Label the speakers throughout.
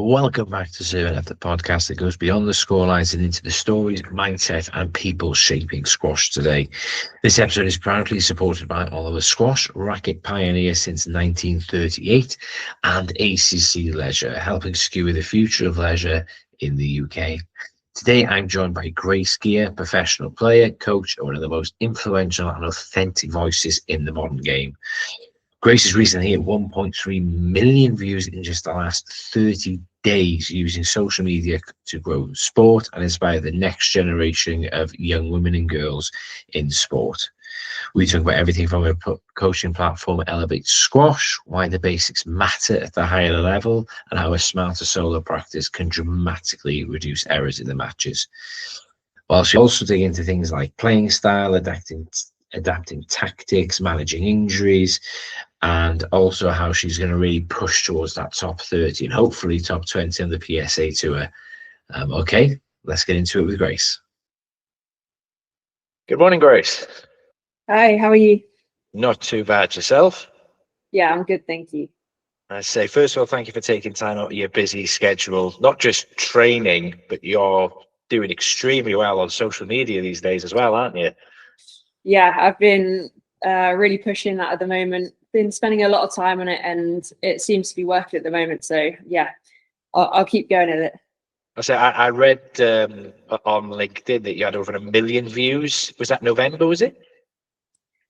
Speaker 1: Welcome back to Zero Left, the podcast that goes beyond the scorelines and into the stories, mindset, and people shaping squash today. This episode is proudly supported by Oliver Squash, Racket pioneer since 1938, and ACC Leisure, helping skewer the future of leisure in the UK. Today, I'm joined by Grace Gear, professional player, coach, and one of the most influential and authentic voices in the modern game. Grace has recently hit 1.3 million views in just the last 30 days using social media to grow sport and inspire the next generation of young women and girls in sport. We talk about everything from a coaching platform elevates squash, why the basics matter at the higher level, and how a smarter solo practice can dramatically reduce errors in the matches. Whilst we also dig into things like playing style, adapting tactics, managing injuries, and also how she's going to really push towards that top 30 and hopefully top 20 on the PSA Tour. Okay, let's get into it with Grace. Good morning, Grace.
Speaker 2: Hi, how are you?
Speaker 1: Not too bad. Yourself?
Speaker 2: Yeah, I'm good, thank you.
Speaker 1: I say, first of all, thank you for taking time out of your busy schedule, not just training, but you're doing extremely well on social media these days as well, aren't you?
Speaker 2: Yeah, I've been really pushing that at the moment. Been spending a lot of time on it, and it seems to be working at the moment. So yeah, I'll keep going at it.
Speaker 1: I read on LinkedIn that you had over 1 million views. Was that November, was it?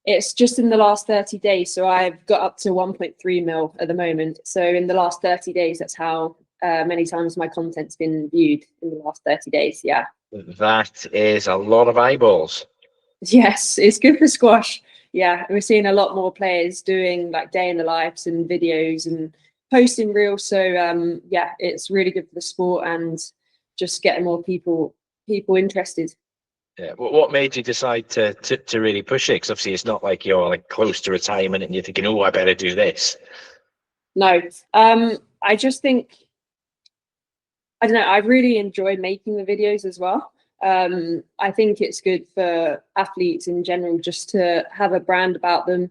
Speaker 2: It's just in the last 30 days. So I've got up to 1.3 mil at the moment. So in the last 30 days, that's how many times my content's been viewed in the last 30 days. Yeah.
Speaker 1: That is a lot of eyeballs.
Speaker 2: Yes, it's good for squash. Yeah, we're seeing a lot more players doing like day in the lives and videos and posting reels. So yeah, it's really good for the sport and just getting more people interested.
Speaker 1: Yeah. What made you decide to really push it? Because obviously it's not like you're like close to retirement and you're thinking, oh, I better do this.
Speaker 2: No, I just think, I don't know, I really enjoy making the videos as well. I think it's good for athletes in general just to have a brand about them.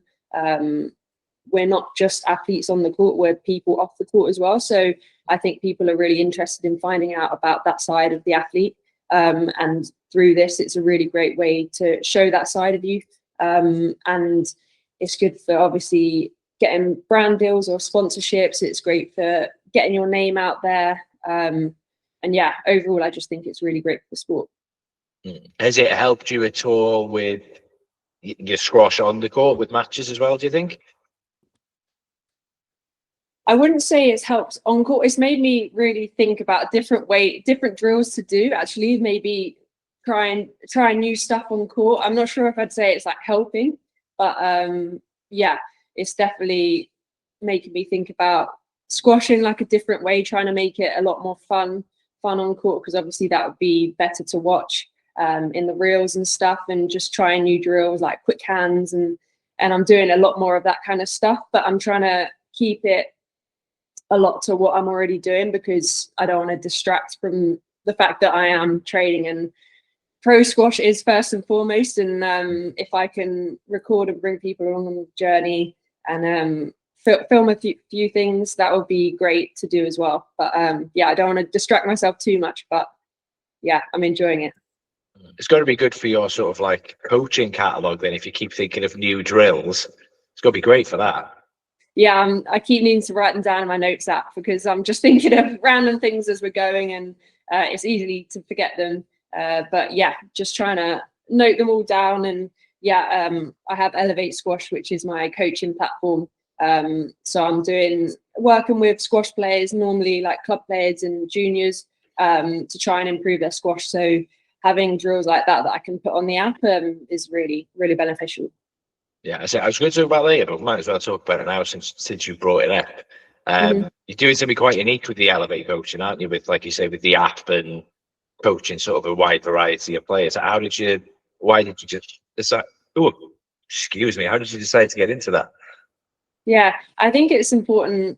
Speaker 2: We're not just athletes on the court, we're people off the court as well. So I think people are really interested in finding out about that side of the athlete. And through this, it's a really great way to show that side of you. And it's good for obviously getting brand deals or sponsorships. It's great for getting your name out there. And yeah, overall, I just think it's really great for the sport.
Speaker 1: Has it helped you at all with your squash on the court with matches as well, do you think?
Speaker 2: I wouldn't say it's helped on court. It's made me really think about different drills to do, actually, maybe try new stuff on court. I'm not sure if I'd say it's like helping, but yeah, it's definitely making me think about squashing like a different way, trying to make it a lot more fun on court, because obviously that would be better to watch in the reels and stuff, and just trying new drills like quick hands, and I'm doing a lot more of that kind of stuff, but I'm trying to keep it a lot to what I'm already doing, because I don't want to distract from the fact that I am training, and pro squash is first and foremost. And if I can record and bring people along on the journey and film a few things, that would be great to do as well. But yeah, I don't want to distract myself too much, but yeah, I'm enjoying it.
Speaker 1: It's got to be good for your sort of like coaching catalog then, if you keep thinking of new drills. It's got to be great for that.
Speaker 2: Yeah, I keep needing to write them down in my notes app, because I'm just thinking of random things as we're going, and it's easy to forget them. But yeah, just trying to note them all down. And yeah, I have Elevate Squash, which is my coaching platform. So I'm working with squash players, normally like club players and juniors, to try and improve their squash. So having drills like that I can put on the app is really, really beneficial.
Speaker 1: Yeah, I was going to talk about it later, but we might as well talk about it now since you brought it up. You're doing something quite unique with the Elevate coaching, aren't you? With, like you say, with the app and coaching sort of a wide variety of players. Why did you just decide? Oh, excuse me. How did you decide to get into that?
Speaker 2: Yeah, I think it's important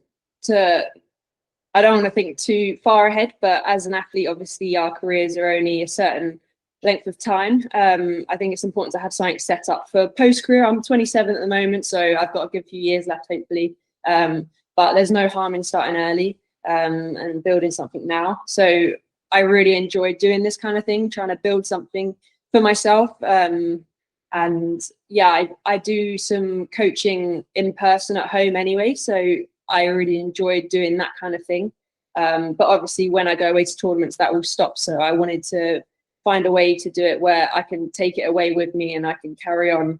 Speaker 2: I don't want to think too far ahead, but as an athlete, obviously our careers are only a certain length of time. I think it's important to have something set up for post-career. I'm 27 at the moment, so I've got a good few years left, hopefully. But there's no harm in starting early. and building something now. So I really enjoy doing this kind of thing, trying to build something for myself. And yeah, I do some coaching in person at home anyway, so I really enjoy doing that kind of thing. But obviously when I go away to tournaments, that will stop. So I wanted to find a way to do it where I can take it away with me and I can carry on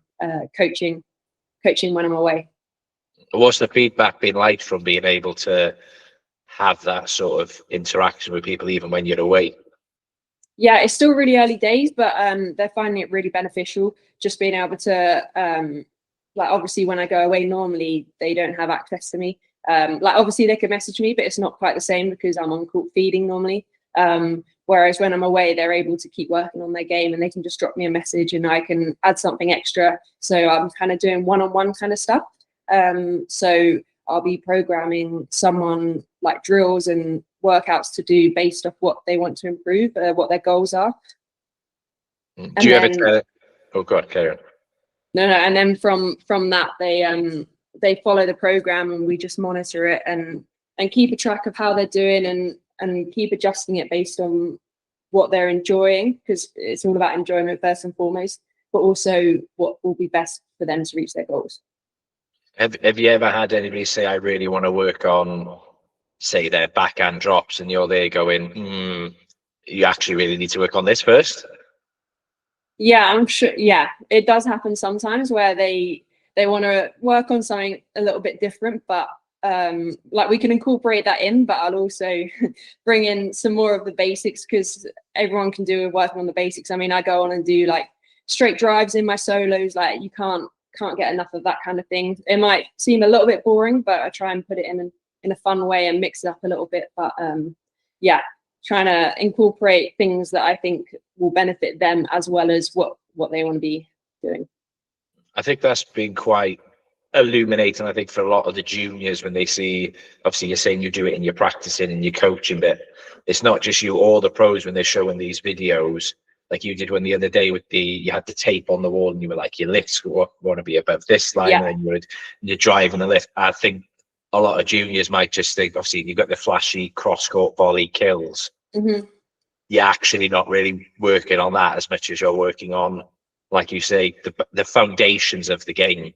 Speaker 2: coaching when I'm away.
Speaker 1: What's the feedback been like from being able to have that sort of interaction with people even when you're away?
Speaker 2: Yeah, it's still really early days, but they're finding it really beneficial. Just being able to, like, obviously when I go away, normally they don't have access to me. Like, obviously they can message me, but it's not quite the same because I'm on court feeding normally. Whereas when I'm away, they're able to keep working on their game and they can just drop me a message and I can add something extra. So I'm kind of doing one-on-one kind of stuff. So I'll be programming someone like drills and workouts to do based off what they want to improve, what their goals are.
Speaker 1: Do you ever tell? Oh God, Karen.
Speaker 2: No, and then from that they follow the program and we just monitor it and keep a track of how they're doing and keep adjusting it based on what they're enjoying, because it's all about enjoyment first and foremost, but also what will be best for them to reach their goals.
Speaker 1: Have you ever had anybody say, I really want to work on, say, their backhand drops, and you're there going, you actually really need to work on this first?
Speaker 2: Yeah, I'm sure. Yeah, it does happen sometimes where they want to work on something a little bit different, but like we can incorporate that in, but I'll also bring in some more of the basics because everyone can do working on the basics. I mean, I go on and do like straight drives in my solos. Like you can't get enough of that kind of thing. It might seem a little bit boring, but I try and put it in a fun way and mix it up a little bit. But yeah, trying to incorporate things that I think will benefit them as well as what they want to be doing.
Speaker 1: I think that's been quite illuminating, I think, for a lot of the juniors when they see, obviously you're saying you do it in your practicing and your coaching, but it's not just you, all the pros when they're showing these videos, like you did one the other day with you had the tape on the wall and you were like, your lifts want to be above this line,
Speaker 2: Yeah.
Speaker 1: and then you're driving the lift. I think a lot of juniors might just think, obviously you've got the flashy cross-court volley kills.
Speaker 2: Mm-hmm.
Speaker 1: You're actually not really working on that as much as you're working on, like you say, the foundations of the game.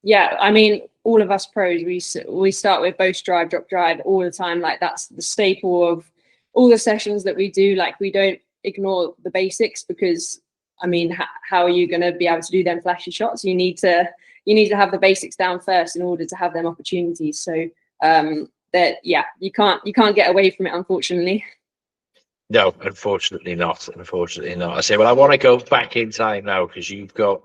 Speaker 2: Yeah, I mean, all of us pros, we start with both drive, drop, drive all the time. Like that's the staple of all the sessions that we do. Like we don't ignore the basics because, I mean, how are you going to be able to do them flashy shots? You need to have the basics down first in order to have them opportunities. So that, yeah, you can't get away from it, unfortunately.
Speaker 1: No, unfortunately not. Unfortunately not. I say, well, I want to go back in time now because you've got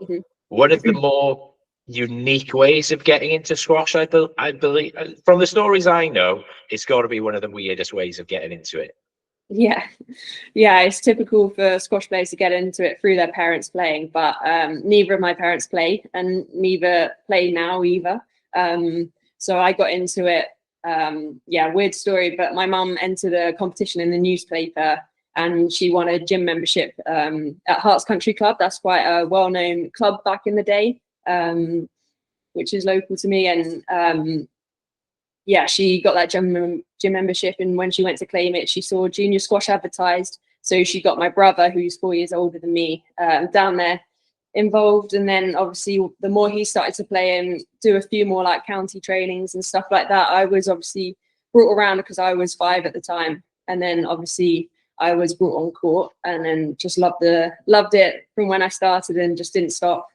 Speaker 1: one of the more unique ways of getting into squash. I believe, from the stories I know, it's got to be one of the weirdest ways of getting into it.
Speaker 2: Yeah, it's typical for squash players to get into it through their parents playing, but neither of my parents play and neither play now either. So I got into it. Yeah, weird story, but my mum entered a competition in the newspaper and she won a gym membership at Hearts Country Club. That's quite a well-known club back in the day, which is local to me. And yeah, she got that gym membership, and when she went to claim it, she saw junior squash advertised. So she got my brother, who's 4 years older than me, down there involved. And then obviously the more he started to play and do a few more like county trainings and stuff like that, I was obviously brought around because I was 5 at the time. And then obviously I was brought on court and then just loved it from when I started and just didn't stop.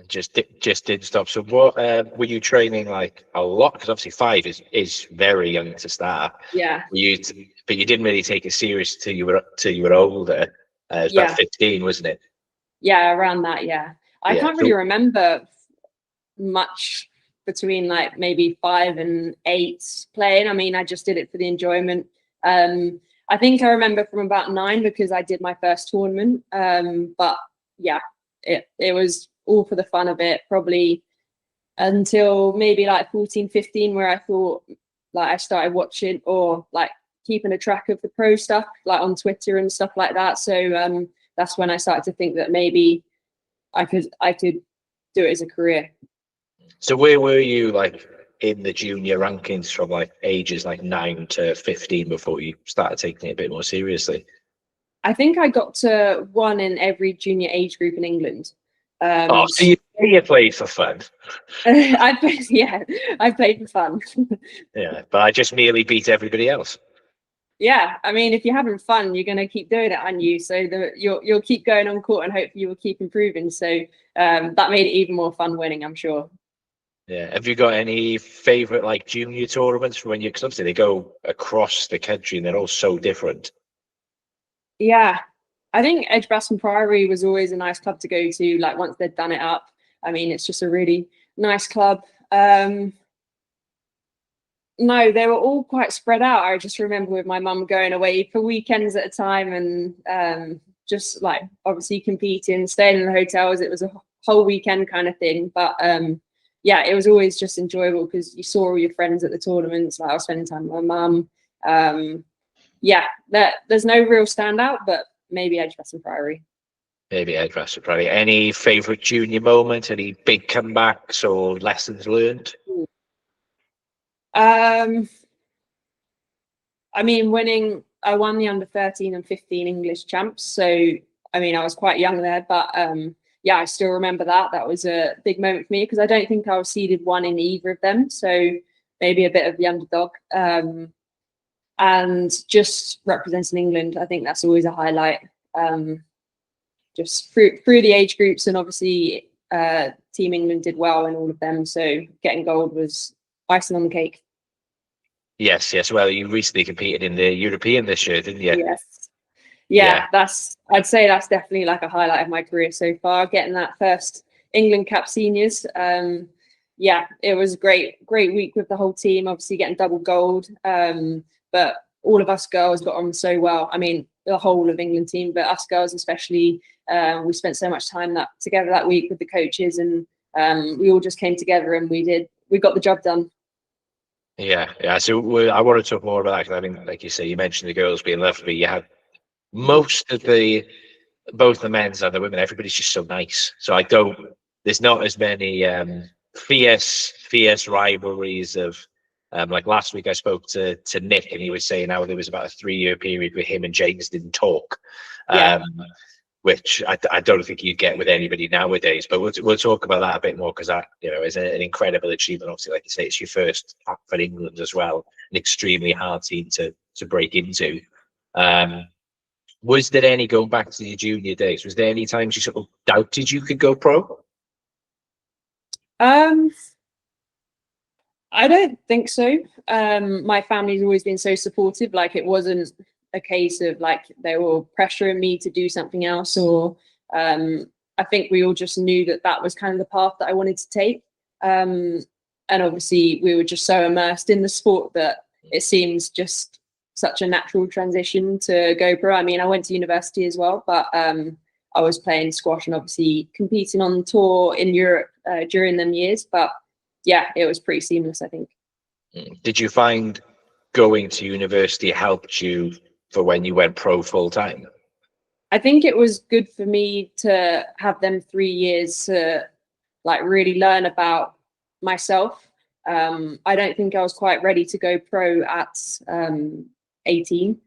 Speaker 1: Just didn't stop. So what were you training like a lot? Because obviously 5 is very young to start.
Speaker 2: Yeah.
Speaker 1: But you didn't really take it serious till you were older. It was about 15, wasn't it?
Speaker 2: Yeah, around that. Yeah, I can't really remember much between like maybe 5 and 8 playing. I mean, I just did it for the enjoyment. I think I remember from about 9 because I did my first tournament. But yeah, it was all for the fun of it, probably until maybe like 14, 15, where I thought like I started watching or like keeping a track of the pro stuff like on Twitter and stuff like that. So that's when I started to think that maybe I could do it as a career.
Speaker 1: So where were you like in the junior rankings from like ages like 9 to 15 before you started taking it a bit more seriously?
Speaker 2: I think I got to 1 in every junior age group in England.
Speaker 1: Oh, so you played for fun.
Speaker 2: I played for fun.
Speaker 1: Yeah, but I just merely beat everybody else.
Speaker 2: Yeah, I mean, if you're having fun, you're going to keep doing it, aren't you? So you'll keep going on court, and hopefully you will keep improving. So that made it even more fun winning, I'm sure.
Speaker 1: Yeah. Have you got any favorite like junior tournaments from when you? Because obviously they go across the country and they're all so different.
Speaker 2: Yeah, I think Edgbaston Priory was always a nice club to go to. Like once they'd done it up, I mean, it's just a really nice club. No, they were all quite spread out. I just remember with my mum going away for weekends at a time and just like obviously competing, staying in the hotels. It was a whole weekend kind of thing. But yeah, it was always just enjoyable because you saw all your friends at the tournaments. Like I was spending time with my mum. Yeah, there's no real standout, but maybe Edgbaston Priory.
Speaker 1: Maybe Edgbaston Priory. Any favorite junior moment? Any big comebacks or lessons learned?
Speaker 2: I mean, I won the under 13 and 15 English champs. So, I mean, I was quite young there, but yeah, I still remember that. That was a big moment for me because I don't think I was seeded 1 in either of them. So maybe a bit of the underdog. And just representing England, I think that's always a highlight. Just through the age groups, and obviously Team England did well in all of them. So getting gold was icing on the cake.
Speaker 1: Yes. Well, you recently competed in the European this year, didn't you?
Speaker 2: Yes. Yeah, I'd say that's definitely like a highlight of my career so far. Getting that first England Cup seniors. Yeah, it was a great week with the whole team. Obviously getting double gold. But all of us girls got on so well. I mean, the whole of England team, but us girls especially. We spent so much time together that week with the coaches, and we all just came together and we got the job done.
Speaker 1: Yeah. So I want to talk more about that because I mean, like you say, you mentioned the girls being lovely. You had most of both the men's and the women. Everybody's just so nice. So there's not as many fierce rivalries of. Like last week, I spoke to Nick, and he was saying how there was about a 3-year period where him and James didn't talk, which I don't think you'd get with anybody nowadays. But we'll talk about that a bit more because that is an incredible achievement. Obviously, like you say, it's your first cap for England as well, an extremely hard team to break into. Was there any, going back to your junior days, was there any times you sort of doubted you could go pro?
Speaker 2: I don't think so. My family's always been so supportive. Like it wasn't a case of like they were pressuring me to do something else, or I think we all just knew that was kind of the path that I wanted to take. And obviously we were just so immersed in the sport that it seems just such a natural transition to go pro. I mean, I went to university as well, but I was playing squash and obviously competing on tour in Europe during them years. But yeah, it was pretty seamless, I think.
Speaker 1: Did you find going to university helped you for when you went pro full time?
Speaker 2: I think it was good for me to have them 3 years to like really learn about myself. I don't think I was quite ready to go pro at 18.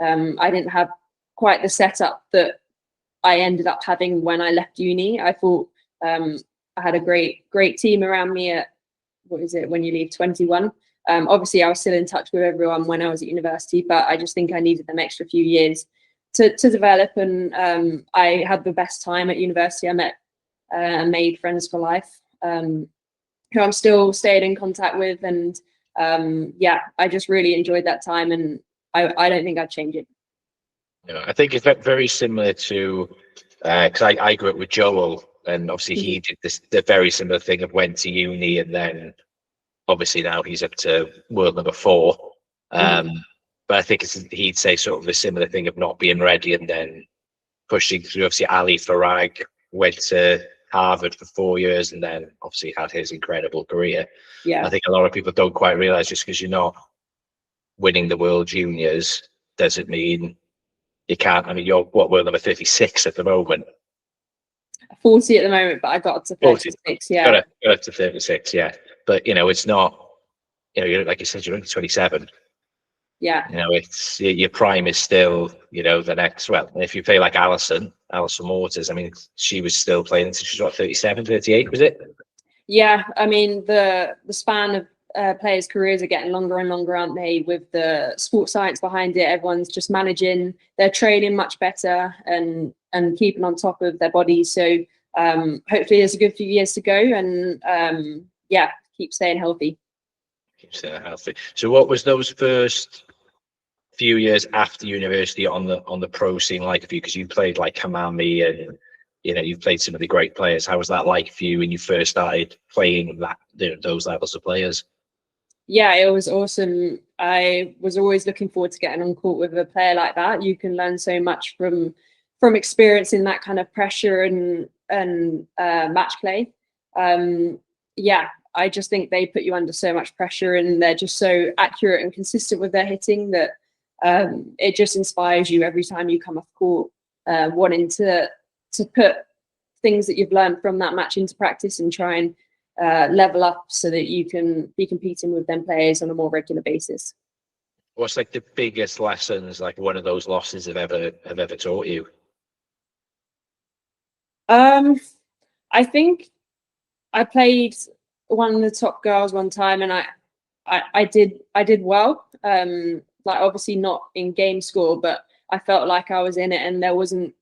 Speaker 2: I didn't have quite the setup that I ended up having when I left uni. I thought I had a great team around me at, what is it, when you leave 21. Obviously I was still in touch with everyone when I was at university, but I just think I needed them extra few years to develop, and I had the best time at university. I met and made friends for life, who I'm still staying in contact with, and yeah, I just really enjoyed that time, and I don't think I'd change it.
Speaker 1: I think it's very similar to because I grew up with Joel, and obviously he did the very similar thing of went to uni, and then obviously now he's up to world number 4. But I think he'd say sort of a similar thing of not being ready and then pushing through. Obviously Ali Farag went to Harvard for 4 years and then obviously had his incredible career.
Speaker 2: Yeah,
Speaker 1: I think a lot of people don't quite realize just because you're not winning the World Juniors doesn't mean you can't. I mean, you're world number 36 at the moment.
Speaker 2: 40 at the moment, but I got up to 36. Yeah,
Speaker 1: got up to 36. Yeah, but it's not. you know, like you said, you're only 27.
Speaker 2: Yeah.
Speaker 1: You know, it's your prime is still, you know, the next. Well, if you play like Alison Waters, I mean, she was still playing until she was what, 37, 38, was it?
Speaker 2: Yeah, I mean the span of players' careers are getting longer and longer, aren't they? With the sports science behind it, everyone's just managing their training much better and keeping on top of their bodies. So hopefully, there's a good few years to go, and yeah, keep staying healthy.
Speaker 1: Keep staying healthy. So, what was those first few years after university on the pro scene like for you? Because you played like Kamami and you know you've played some of the great players. How was that like for you when you first started playing that, you know, those levels of players?
Speaker 2: Yeah, it was awesome. I was always looking forward to getting on court with a player like that. You can learn so much from experiencing that kind of pressure and match play. Yeah, I just think they put you under so much pressure, and they're just so accurate and consistent with their hitting that it just inspires you every time you come off court, wanting to put things that you've learned from that match into practice and try and level up so that you can be competing with them players on a more regular basis.
Speaker 1: What's like the biggest lessons like one of those losses have ever taught you?
Speaker 2: I think I played one of the top girls one time, and I did well. Like obviously not in game score, but I felt like I was in it, and there wasn't,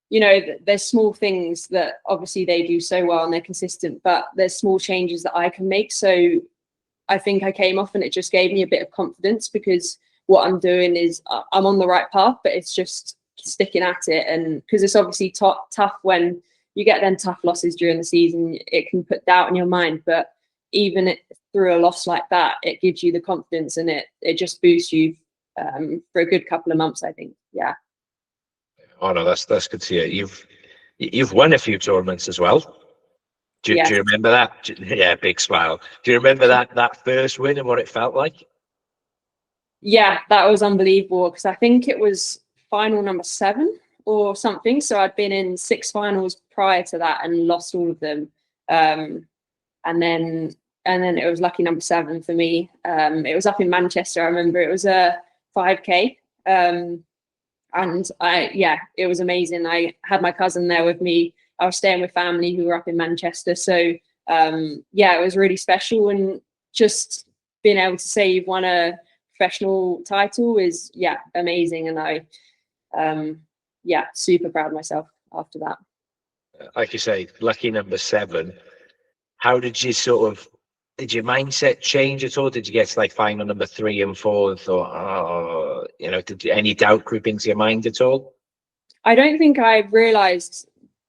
Speaker 2: you know, there's small things that obviously they do so well and they're consistent, but there's small changes that I can make. So I think I came off and it just gave me a bit of confidence because what I'm doing is I'm on the right path, but it's just sticking at it. And because it's obviously tough when you get them tough losses during the season, it can put doubt in your mind. But even through a loss like that, it gives you the confidence and it just boosts you for a good couple of months, I think. Yeah.
Speaker 1: Oh no, that's good to hear. You've won a few tournaments as well. Do
Speaker 2: Yes.
Speaker 1: you remember that? Yeah, big smile. Do you remember that first win and what it felt like?
Speaker 2: Yeah, that was unbelievable because I think it was final number 7 or something. So I'd been in 6 finals prior to that and lost all of them. And then it was lucky number 7 for me. It was up in Manchester. I remember it was a 5K. And it was amazing. I had my cousin there with me. I was staying with family who were up in Manchester. So it was really special, and just being able to say you've won a professional title is amazing. And I super proud of myself after that.
Speaker 1: Like you say, lucky number 7. How did your mindset change at all? Did you get to like final number 3 and 4 and thought, oh, you know, did any doubt creep into your mind at all?
Speaker 2: I don't think I realized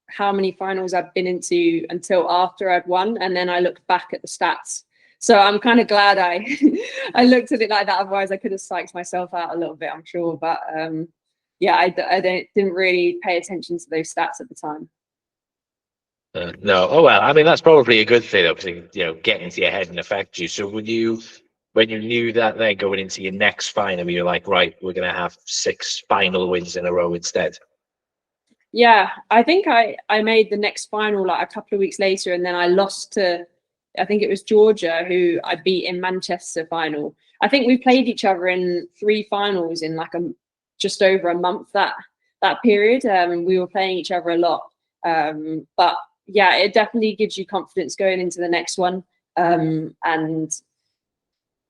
Speaker 2: how many finals I'd been into until after I'd won, and then I looked back at the stats. So I'm kind of glad I I looked at it like that. Otherwise, I could have psyched myself out a little bit, I'm sure. But I didn't really pay attention to those stats at the time.
Speaker 1: No. Oh well, I mean that's probably a good thing though, because you know, get into your head and affect you. So when you knew that they're going into your next final, you're like, right, we're gonna have 6 final wins in a row instead.
Speaker 2: Yeah, I think I made the next final like a couple of weeks later, and then I lost to, I think it was Georgia, who I beat in Manchester final. I think we played each other in 3 finals in like just over a month that period. We were playing each other a lot, but yeah, it definitely gives you confidence going into the next one, and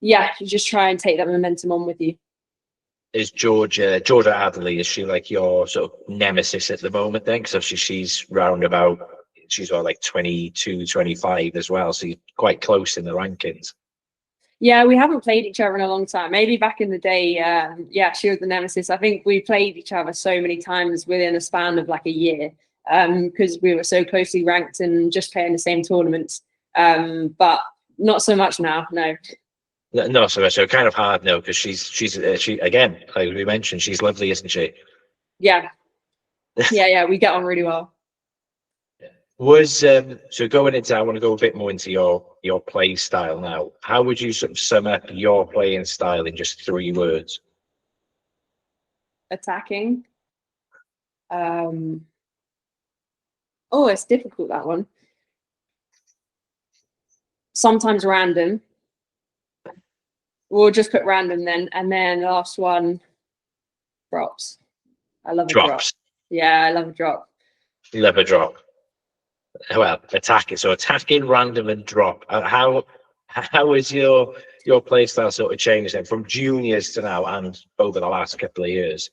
Speaker 2: yeah, you just try and take that momentum on with you.
Speaker 1: Is Georgia Adderley, is she like your sort of nemesis at the moment then? Because obviously she's all like 22, 25 as well, so you're quite close in the rankings.
Speaker 2: Yeah, we haven't played each other in a long time. Maybe back in the day, she was the nemesis. I think we played each other so many times within a span of like a year, because we were so closely ranked and just playing the same tournaments. But not so much now, no.
Speaker 1: No, so kind of hard no, because she again, like we mentioned, she's lovely, isn't she?
Speaker 2: Yeah, yeah, we get on really well.
Speaker 1: Was so going into, I want to go a bit more into your play style now. How would you sort of sum up your playing style in just 3 words?
Speaker 2: Attacking. Oh, it's difficult, that one. Sometimes random. we'll just put random then. And then last one, drops. I love a drop.
Speaker 1: Drops.
Speaker 2: Yeah, I love a drop.
Speaker 1: You love a drop. Well, attacking. So attacking, random, and drop. How is your play style sort of changed then from juniors to now and over the last couple of years?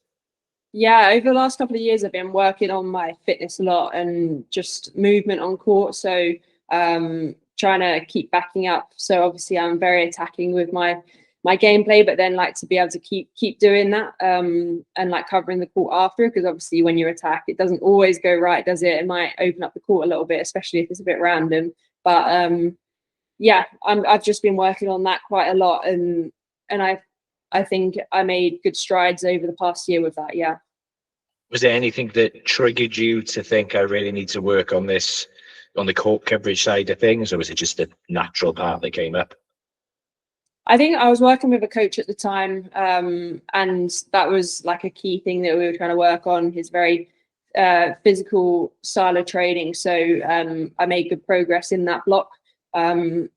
Speaker 2: Yeah, over the last couple of years, I've been working on my fitness a lot and just movement on court. So trying to keep backing up. So obviously I'm very attacking with my gameplay, but then like to be able to keep doing that and like covering the court after, because obviously when you attack, it doesn't always go right, does it? It might open up the court a little bit, especially if it's a bit random. But yeah, I've just been working on that quite a lot, and I think I made good strides over the past year with that. Yeah.
Speaker 1: Was there anything that triggered you to think I really need to work on this on the court coverage side of things, or was it just a natural part that came up?
Speaker 2: I think I was working with a coach at the time, and that was like a key thing that we were trying to work on. His very physical style of training. So I made good progress in that block, and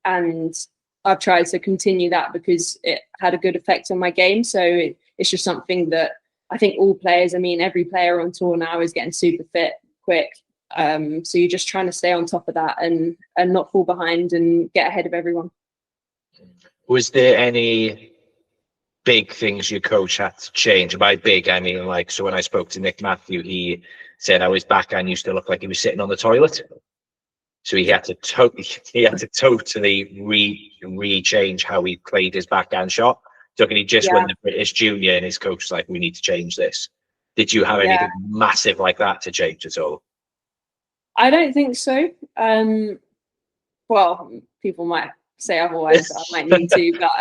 Speaker 2: I've tried to continue that because it had a good effect on my game. So it's just something that I think all players, I mean, every player on tour now is getting super fit quick. So you're just trying to stay on top of that and not fall behind and get ahead of everyone.
Speaker 1: Was there any big things your coach had to change? And by big, I mean like, so when I spoke to Nick Matthew, he said how his backhand used to look like he was sitting on the toilet. So he had to totally re-change how he played his backhand shot. So he just won the British Junior, and his coach was like, "We need to change this." Did you have anything massive like that to change at all?
Speaker 2: I don't think so. Well, people might say otherwise. I might need to, but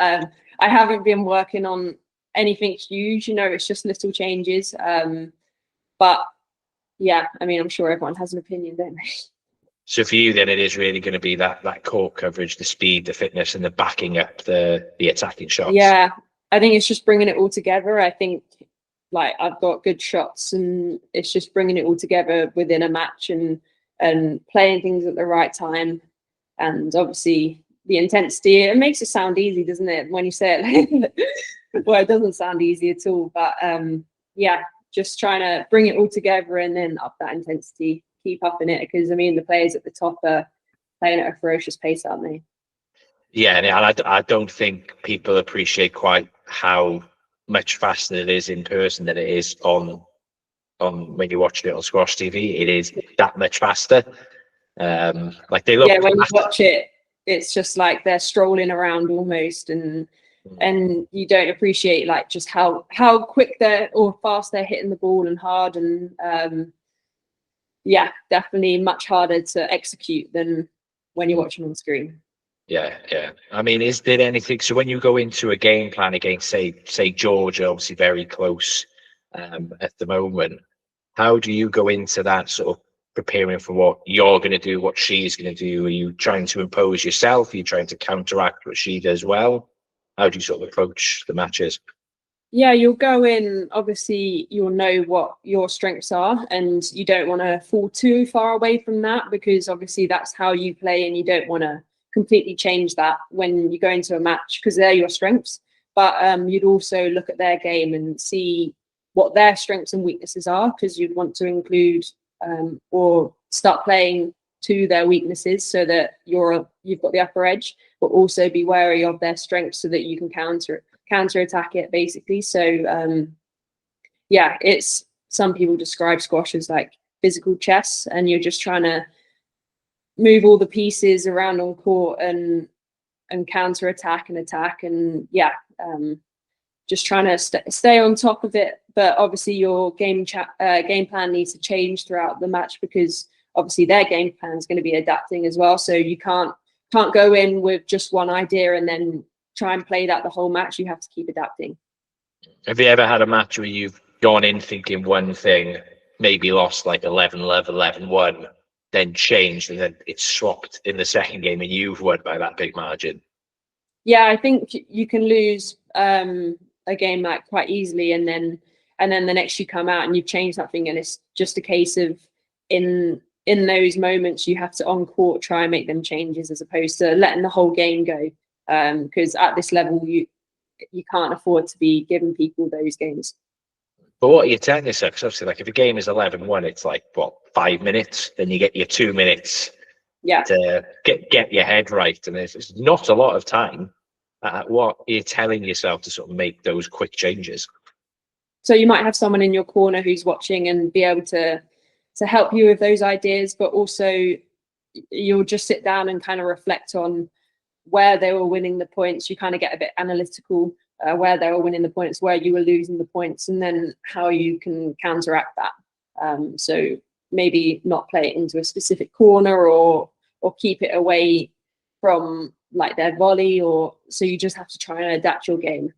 Speaker 2: I haven't been working on anything huge. You know, it's just little changes. But yeah, I mean, I'm sure everyone has an opinion, don't they?
Speaker 1: So for you, then, it is really going to be that court coverage, the speed, the fitness, and the backing up the attacking shots.
Speaker 2: Yeah, I think it's just bringing it all together. I think like I've got good shots, and it's just bringing it all together within a match and playing things at the right time, and obviously the intensity. It makes it sound easy, doesn't it? When you say it, well, it doesn't sound easy at all. But yeah, just trying to bring it all together and then up that intensity. Keep up in it, because I mean the players at the top are playing at a ferocious pace, aren't they?
Speaker 1: Yeah, and I don't think people appreciate quite how much faster it is in person than it is on when you watch it on Squash TV. It is that much faster. Like they look.
Speaker 2: Yeah, when you watch it, it's just like they're strolling around almost, and you don't appreciate like just how quick or fast they're hitting the ball and hard, and yeah, definitely much harder to execute than when you're watching on screen.
Speaker 1: Yeah. I mean, is there anything? So when you go into a game plan against, say Georgia, obviously very close at the moment, how do you go into that sort of preparing for what you're going to do, what she's going to do? Are you trying to impose yourself? Are you trying to counteract what she does well? How do you sort of approach the matches?
Speaker 2: Yeah, you'll go in, obviously you'll know what your strengths are, and you don't want to fall too far away from that, because obviously that's how you play, and you don't want to completely change that when you go into a match, because they're your strengths. But you'd also look at their game and see what their strengths and weaknesses are, because you'd want to include or start playing to their weaknesses so that you've got the upper edge, but also be wary of their strengths so that you can counter attack it, basically. So yeah, it's, some people describe squash as like physical chess, and you're just trying to move all the pieces around on court and counter attack and attack, and yeah, just trying to stay on top of it. But obviously your game plan needs to change throughout the match, because obviously their game plan is going to be adapting as well. So you can't go in with just one idea and then try and play that the whole match. You have to keep adapting.
Speaker 1: Have you ever had a match where you've gone in thinking one thing, maybe lost like 11-love, 11-1, then changed, and then it's swapped in the second game and you've won by that big margin?
Speaker 2: Yeah, I think you can lose a game like quite easily, and then the next you come out and you've changed something, and it's just a case of in those moments you have to on court try and make them changes, as opposed to letting the whole game go. Because at this level, you can't afford to be giving people those games.
Speaker 1: But what are you telling yourself? Because obviously, like if a game is 11-1, it's like what, 5 minutes? Then you get your 2 minutes to get your head right, and it's not a lot of time. What are you telling yourself to sort of make those quick changes?
Speaker 2: So you might have someone in your corner who's watching and be able to help you with those ideas, but also you'll just sit down and kind of reflect on where they were winning the points. You kind of get a bit analytical, where they were winning the points, where you were losing the points, and then how you can counteract that. So maybe not play it into a specific corner, or keep it away from like their volley, or so you just have to try and adapt your game.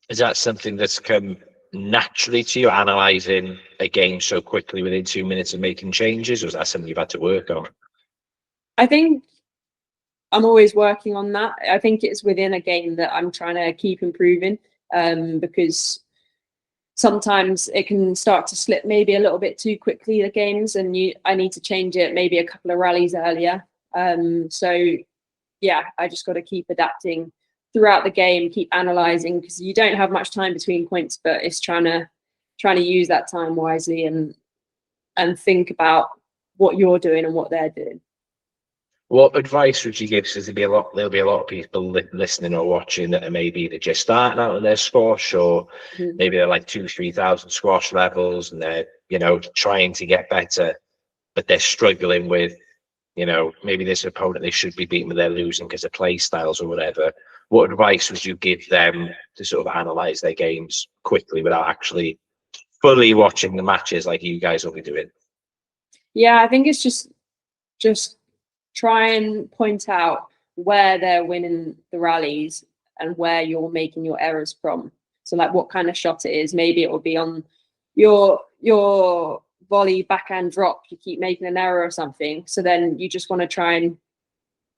Speaker 1: Is that something that's come naturally to you, analysing a game so quickly within 2 minutes and making changes, or is that something you've had to work on?
Speaker 2: I think I'm always working on that. I think it's within a game that I'm trying to keep improving, because sometimes it can start to slip maybe a little bit too quickly, the games, and I need to change it maybe a couple of rallies earlier. So yeah, I just got to keep adapting throughout the game, keep analysing, because you don't have much time between points, but it's trying to use that time wisely and think about what you're doing and what they're doing.
Speaker 1: What advice would you give? Because there'll be a lot of people listening or watching that are maybe they're just starting out in their squash, or maybe they're like 2,000-3,000 squash levels, and they're trying to get better, but they're struggling with maybe this opponent they should be beating, but they're losing because of play styles or whatever. What advice would you give them to sort of analyse their games quickly without actually fully watching the matches like you guys will be doing?
Speaker 2: Yeah, I think it's just try and point out where they're winning the rallies and where you're making your errors from. So like what kind of shot it is. Maybe it will be on your volley backhand drop, you keep making an error or something. So then you just want to try and,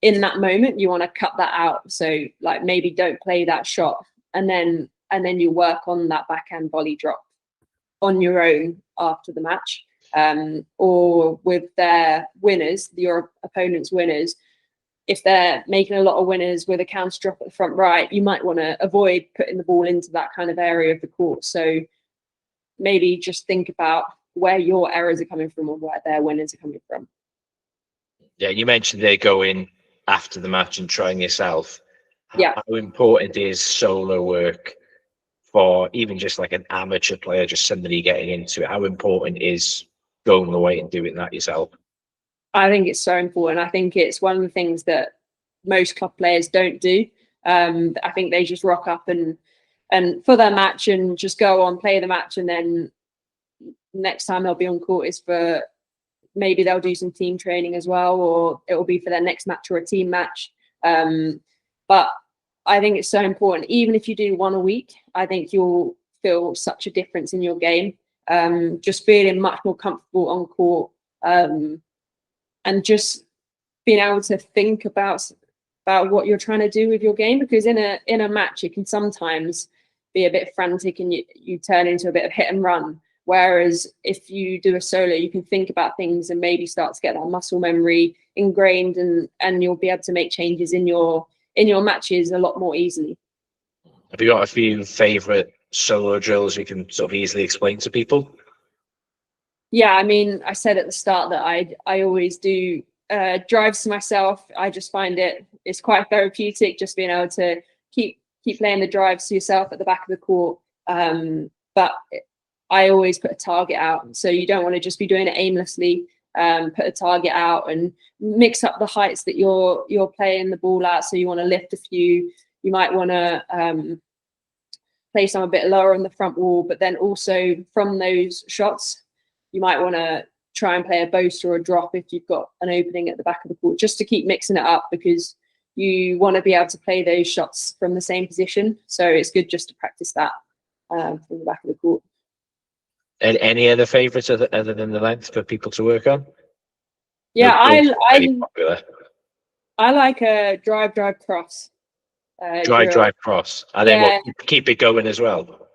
Speaker 2: in that moment, you want to cut that out. So like maybe don't play that shot, and then you work on that backhand volley drop on your own after the match. Or with their winners, your opponent's winners, if they're making a lot of winners with a counter drop at the front right, you might want to avoid putting the ball into that kind of area of the court. So maybe just think about where your errors are coming from and where their winners are coming from.
Speaker 1: Yeah, you mentioned they go in after the match and trying yourself.
Speaker 2: Yeah.
Speaker 1: How important is solo work for even just like an amateur player, just somebody getting into it? How important is going away and doing that yourself?
Speaker 2: I think it's so important. I think it's one of the things that most club players don't do. I think they just rock up and for their match and just go on, play the match, and then next time they'll be on court is for, maybe they'll do some team training as well, or it will be for their next match or a team match. But I think it's so important. Even if you do one a week, I think you'll feel such a difference in your game. Just feeling much more comfortable on court, and just being able to think about what you're trying to do with your game, because in a match it can sometimes be a bit frantic and you turn into a bit of hit and run. Whereas if you do a solo, you can think about things and maybe start to get that muscle memory ingrained, and you'll be able to make changes in your matches a lot more easily.
Speaker 1: Have you got a few favourite solo drills you can sort of easily explain to people?
Speaker 2: Yeah, I mean, I said at the start that I always do drives to myself. I just find it's quite therapeutic, just being able to keep playing the drives to yourself at the back of the court. But I always put a target out, so you don't want to just be doing it aimlessly. Put a target out and mix up the heights that you're playing the ball at. So you want to lift a few. You might want to play some a bit lower on the front wall, but then also from those shots, you might want to try and play a boast or a drop if you've got an opening at the back of the court, just to keep mixing it up, because you want to be able to play those shots from the same position. So it's good just to practice that from the back of the court.
Speaker 1: And any other favourites other than the length for people to work on?
Speaker 2: Yeah,
Speaker 1: popular.
Speaker 2: I like a drive cross.
Speaker 1: Drive cross, and then what, keep it going as well.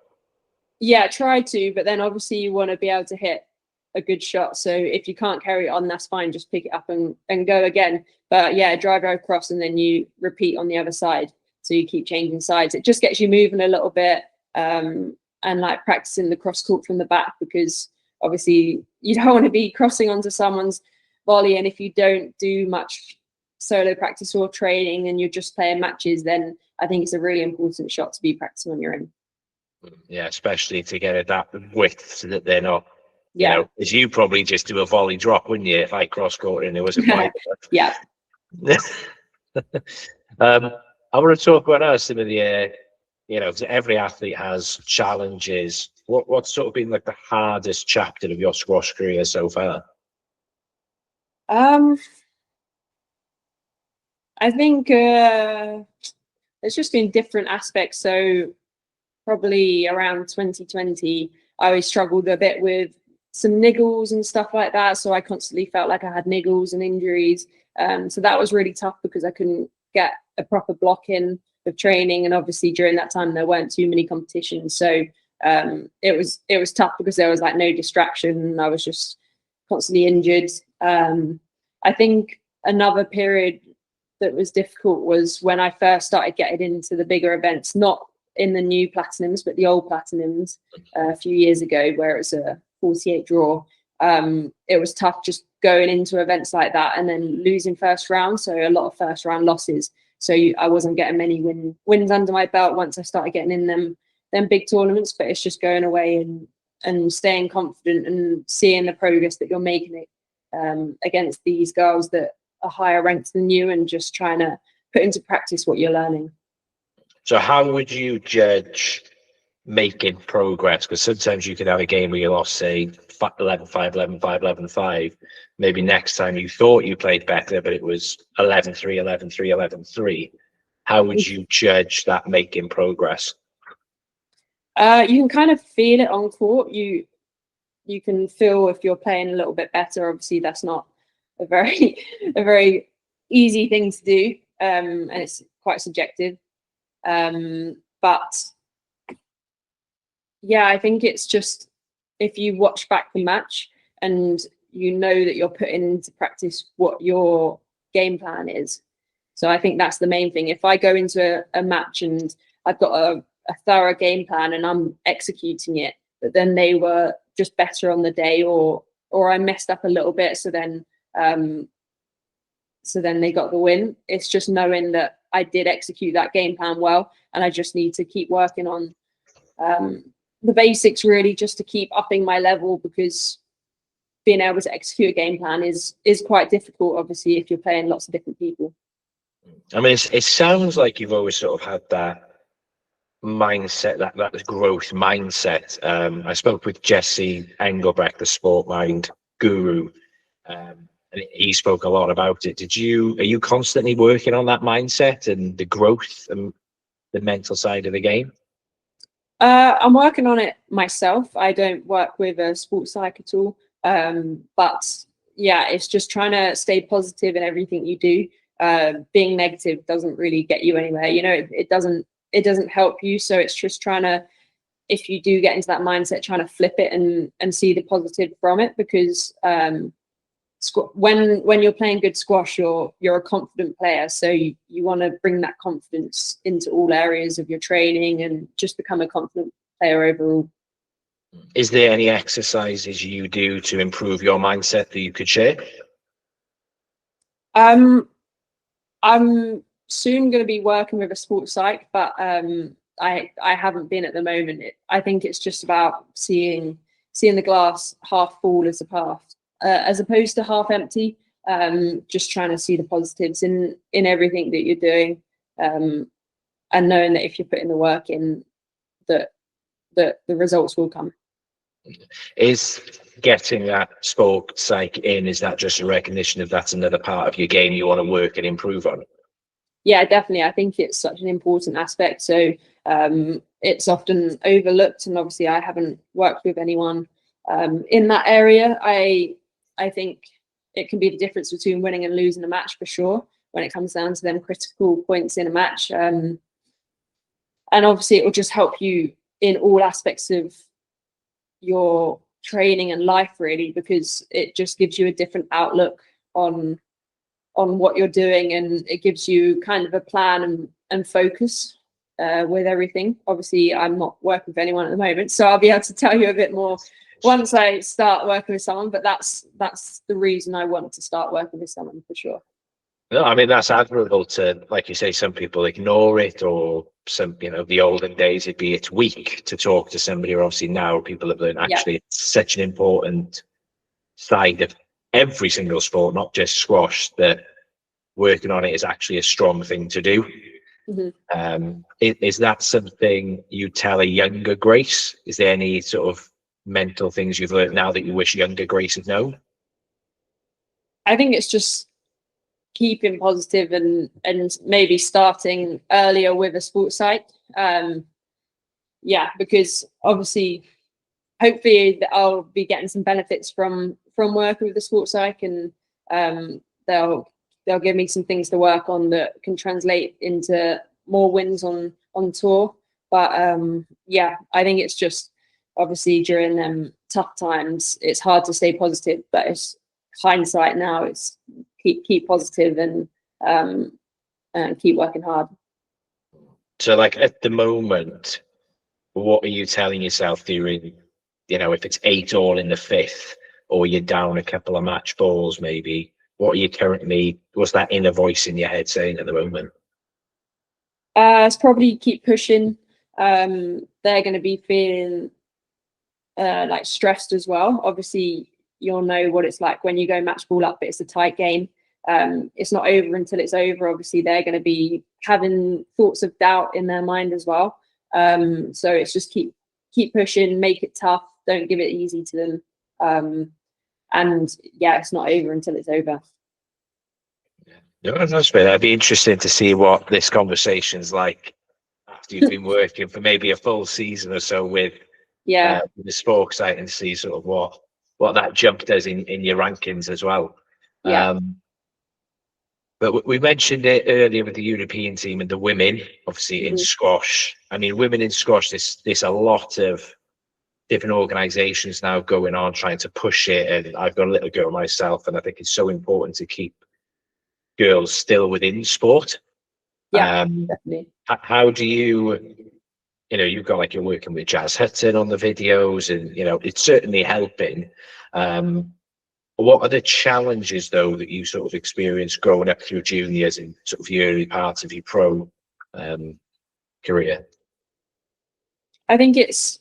Speaker 2: Yeah, try to, but then obviously you want to be able to hit a good shot. So if you can't carry it on, that's fine. Just pick it up and go again. But yeah, drive cross, and then you repeat on the other side. So you keep changing sides. It just gets you moving a little bit, and like practicing the cross court from the back, because obviously you don't want to be crossing onto someone's volley. And if you don't do much solo practice or training and you're just playing matches, then I think it's a really important shot to be practicing on your own.
Speaker 1: Yeah, especially to get it that width so that they're not,
Speaker 2: Yeah.
Speaker 1: you know, as you probably just do a volley drop, wouldn't you, if I cross court and it wasn't wide
Speaker 2: Yeah.
Speaker 1: I want to talk about some of the, you know, 'cause every athlete has challenges. What's sort of been like the hardest chapter of your squash career so far?
Speaker 2: I think it's just been different aspects. So probably around 2020, I always struggled a bit with some niggles and stuff like that. So I constantly felt like I had niggles and injuries. So that was really tough because I couldn't get a proper block in of training. And obviously during that time, there weren't too many competitions. So it was tough because there was like no distraction. I was just constantly injured. I think another period that was difficult was when I first started getting into the bigger events, not in the new platinums, but the old platinums a few years ago, where it was a 48 draw. It was tough just going into events like that and then losing first round. So a lot of first round losses. So I wasn't getting many wins under my belt once I started getting in them big tournaments. But it's just going away and staying confident and seeing the progress that you're making it against these girls that are higher ranked than you, and just trying to put into practice what you're learning.
Speaker 1: So how would you judge making progress? Because sometimes you could have a game where you lost, say, 11-5, 11-5, 11-5. Maybe next time you thought you played better, but it was 11-3, 11-3, 11-3. How would you judge that making progress?
Speaker 2: You can kind of feel it on court. You can feel if you're playing a little bit better. Obviously, that's not a very easy thing to do, and it's quite subjective. But yeah, I think it's just if you watch back the match and you know that you're putting into practice what your game plan is. So I think that's the main thing. If I go into a match and I've got a thorough game plan and I'm executing it, but then they were just better on the day, or I messed up a little bit, so then they got the win. It's just knowing that I did execute that game plan well, and I just need to keep working on the basics, really, just to keep upping my level, because being able to execute a game plan is quite difficult, obviously, if you're playing lots of different people.
Speaker 1: I mean, it sounds like you've always sort of had that mindset, that growth mindset. I spoke with Jesse Engelbrecht, the sport mind guru, and he spoke a lot about it. Are you constantly working on that mindset and the growth and the mental side of the game?
Speaker 2: I'm working on it myself. I don't work with a sports psych at all. But yeah, it's just trying to stay positive in everything you do. Being negative doesn't really get you anywhere. You know, it doesn't help you. So it's just trying to, if you do get into that mindset, trying to flip it and see the positive from it, because when you're playing good squash, you're a confident player. So you want to bring that confidence into all areas of your training and just become a confident player overall.
Speaker 1: Is there any exercises you do to improve your mindset that you could share?
Speaker 2: I'm soon going to be working with a sports psych, but I haven't been at the moment. I think it's just about seeing the glass half full as opposed to half empty. Just trying to see the positives in everything that you're doing, and knowing that if you're putting the work in, that the results will come.
Speaker 1: Is getting that sport psych in, is that just a recognition of that's another part of your game you want to work and improve on?
Speaker 2: Yeah, definitely. I think it's such an important aspect. So it's often overlooked, and obviously I haven't worked with anyone in that area. I think it can be the difference between winning and losing a match, for sure, when it comes down to them critical points in a match. And obviously it will just help you in all aspects of your training and life, really, because it just gives you a different outlook on what you're doing, and it gives you kind of a plan and focus with everything. Obviously, I'm not working with anyone at the moment, so I'll be able to tell you a bit more once I start working with someone. But that's the reason I want to start working with someone, for sure.
Speaker 1: No, I mean, that's admirable to, like you say, some people ignore it, or some, the olden days, it's weak to talk to somebody, or obviously now people have learned actually it's such an important side of every single sport, not just squash, that working on it is actually a strong thing to do. Is that something you tell a younger Grace? Is there any sort of mental things you've learned now that you wish younger Grace had known?
Speaker 2: I think it's just keeping positive and maybe starting earlier with a sports psych. Because obviously, hopefully I'll be getting some benefits from working with the sports psych, and they'll give me some things to work on that can translate into more wins on tour. But I think it's just obviously during them tough times, it's hard to stay positive, but it's hindsight now. It's keep positive and keep working hard.
Speaker 1: So, like, at the moment, what are you telling yourself during, if it's 8-all in the 5th, or you're down a couple of match balls, maybe, what are you currently, what's that inner voice in your head saying at the moment?
Speaker 2: It's probably keep pushing. They're going to be feeling like stressed as well. Obviously, you'll know what it's like when you go match ball up, but it's a tight game. It's not over until it's over. Obviously, they're going to be having thoughts of doubt in their mind as well. So it's just keep pushing, make it tough, don't give it easy to them. And it's not over until it's over.
Speaker 1: Yeah, that's fair. That'd be interesting to see what this conversation's like after you've been working for maybe a full season or so with the sports site, and see sort of what that jump does in your rankings as well. But we mentioned it earlier with the European team and the women, obviously in squash. I mean, women in squash, there's a lot of different organisations now going on trying to push it, and I've got a little girl myself, and I think it's so important to keep girls still within sport.
Speaker 2: Definitely.
Speaker 1: How do you, you've got, like, you're working with Jazz Hutton on the videos, and it's certainly helping. What are the challenges, though, that you sort of experienced growing up through juniors and sort of the early parts of your pro career?
Speaker 2: I think it's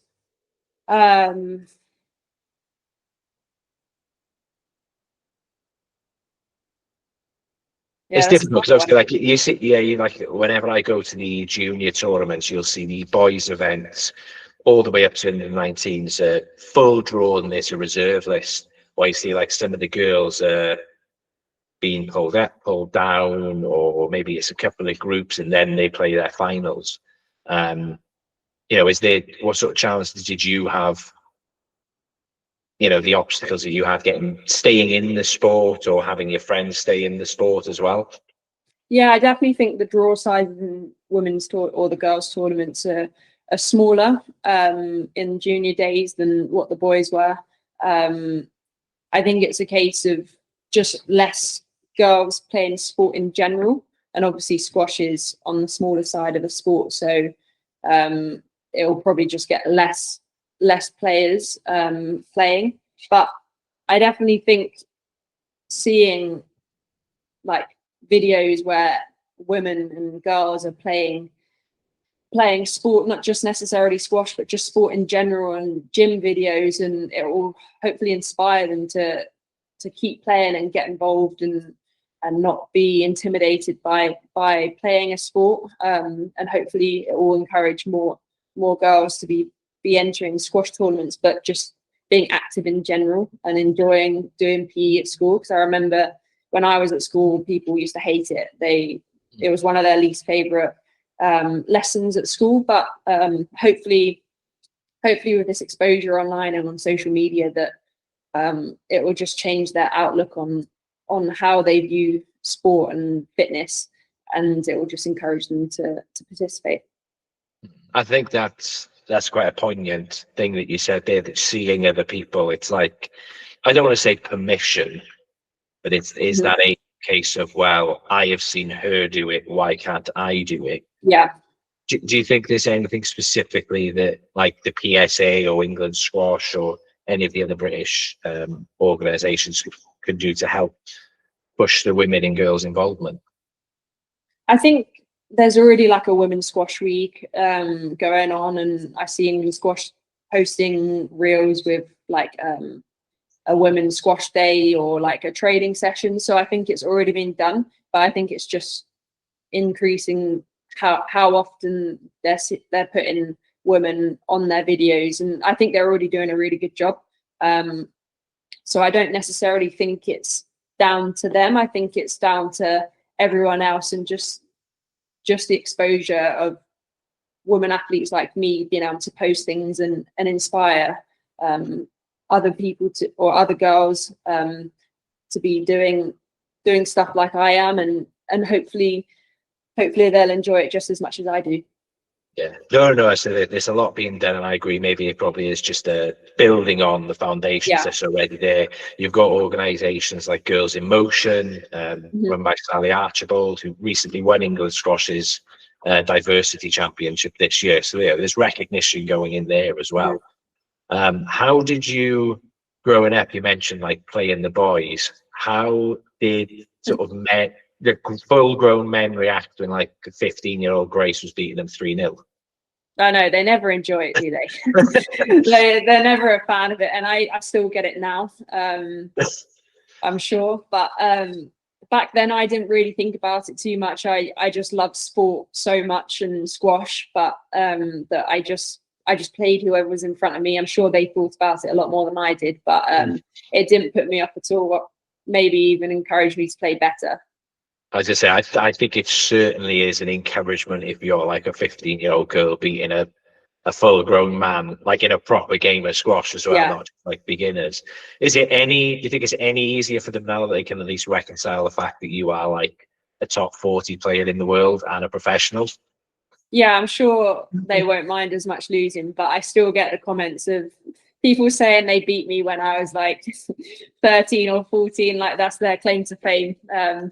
Speaker 1: it's difficult because obviously, like, you see, like, whenever I go to the junior tournaments, you'll see the boys events all the way up to the 19s, full draw, and there's a reserve list. Where you see, like, some of the girls being pulled up, pulled down, or maybe it's a couple of groups and then they play their finals. Is there, what sort of challenges did you have? The obstacles that you had staying in the sport, or having your friends stay in the sport as well?
Speaker 2: Yeah, I definitely think the draw sizes in women's tour or the girls' tournaments are smaller in junior days than what the boys were. I think it's a case of just less girls playing sport in general, and obviously squash is on the smaller side of the sport, so it will probably just get less players playing. But I definitely think seeing, like, videos where women and girls are playing sport, not just necessarily squash, but just sport in general, and gym videos, and it will hopefully inspire them to keep playing and get involved and not be intimidated by playing a sport, and hopefully it will encourage more girls to be entering squash tournaments, but just being active in general and enjoying doing PE at school. Because I remember when I was at school, people used to hate it. It was one of their least favorite lessons at school. But hopefully with this exposure online and on social media, that it will just change their outlook on how they view sport and fitness, and it will just encourage them to participate.
Speaker 1: I think that's quite a poignant thing that you said there, that seeing other people, it's like, I don't want to say permission, but is that a case of, well, I have seen her do it, why can't I do it?
Speaker 2: Yeah.
Speaker 1: Do you think there's anything specifically that, like the PSA or England Squash or any of the other British organisations could do to help push the women and girls involvement?
Speaker 2: I think there's already like a women's squash week going on, and I see England Squash posting reels with like a women's squash day or like a training session. So I think it's already been done, but I think it's just increasing how often they're putting women on their videos, and I think they're already doing a really good job. So I don't necessarily think it's down to them. I think it's down to everyone else, and just the exposure of women athletes like me being able to post things and inspire other people to, or other girls to be doing stuff like I am, and hopefully they'll enjoy it just as much as I do.
Speaker 1: Yeah, no. I said there's a lot being done, and I agree. Maybe it probably is just building on the foundations that's already there. You've got organisations like Girls in Motion, run by Sally Archibald, who recently won England Squash's diversity championship this year. So yeah, there's recognition going in there as well. How did you, growing up, you mentioned like playing the boys, how did sort of the full-grown men react when like a 15-year-old Grace was beating them 3-0?
Speaker 2: I know, they never enjoy it, do they? They're never a fan of it, and I still get it now, I'm sure. But back then I didn't really think about it too much. I just loved sport so much, and squash, but that I just played whoever was in front of me. I'm sure they thought about it a lot more than I did, but it didn't put me up at all. Maybe even encouraged me to play better.
Speaker 1: As I say, I think it certainly is an encouragement if you're like a 15-year-old girl beating a full-grown man, like in a proper game of squash as well, not just like beginners. Do you think it's any easier for them now that they can at least reconcile the fact that you are like a top 40 player in the world and a professional?
Speaker 2: Yeah, I'm sure they won't mind as much losing, but I still get the comments of people saying they beat me when I was like 13 or 14, like that's their claim to fame.
Speaker 1: I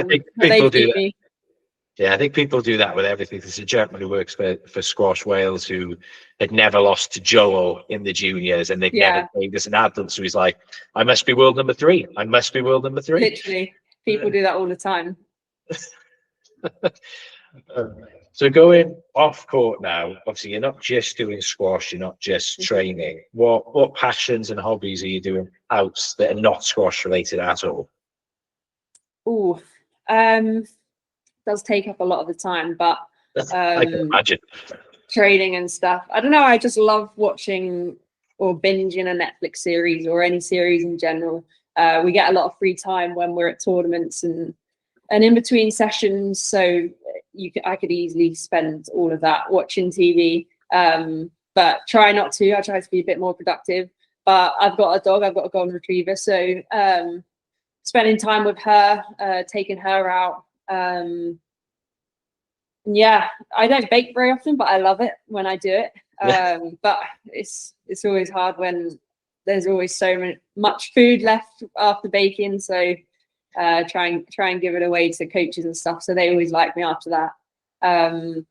Speaker 1: think people do that. Yeah, I think people do that with everything. There's a gentleman who works for Squash Wales who had never lost to Joel in the juniors, and they'd never played as an adult. So he's like, I must be world number 3. I must be world number 3.
Speaker 2: Literally, people do that all the time.
Speaker 1: So going off court now, obviously you're not just doing squash, you're not just training. What passions and hobbies are you doing out that are not squash related at all?
Speaker 2: Oh, does take up a lot of the time, but
Speaker 1: I can imagine.
Speaker 2: Training and stuff. I don't know. I just love watching or binging a Netflix series or any series in general. We get a lot of free time when we're at tournaments and in between sessions, so I could easily spend all of that watching TV. But try not to. I try to be a bit more productive. But I've got a dog. I've got a golden retriever, so spending time with her, taking her out. Yeah, I don't bake very often, but I love it when I do it. But it's always hard when there's always so much food left after baking. So try and give it away to coaches and stuff. So they always like me after that.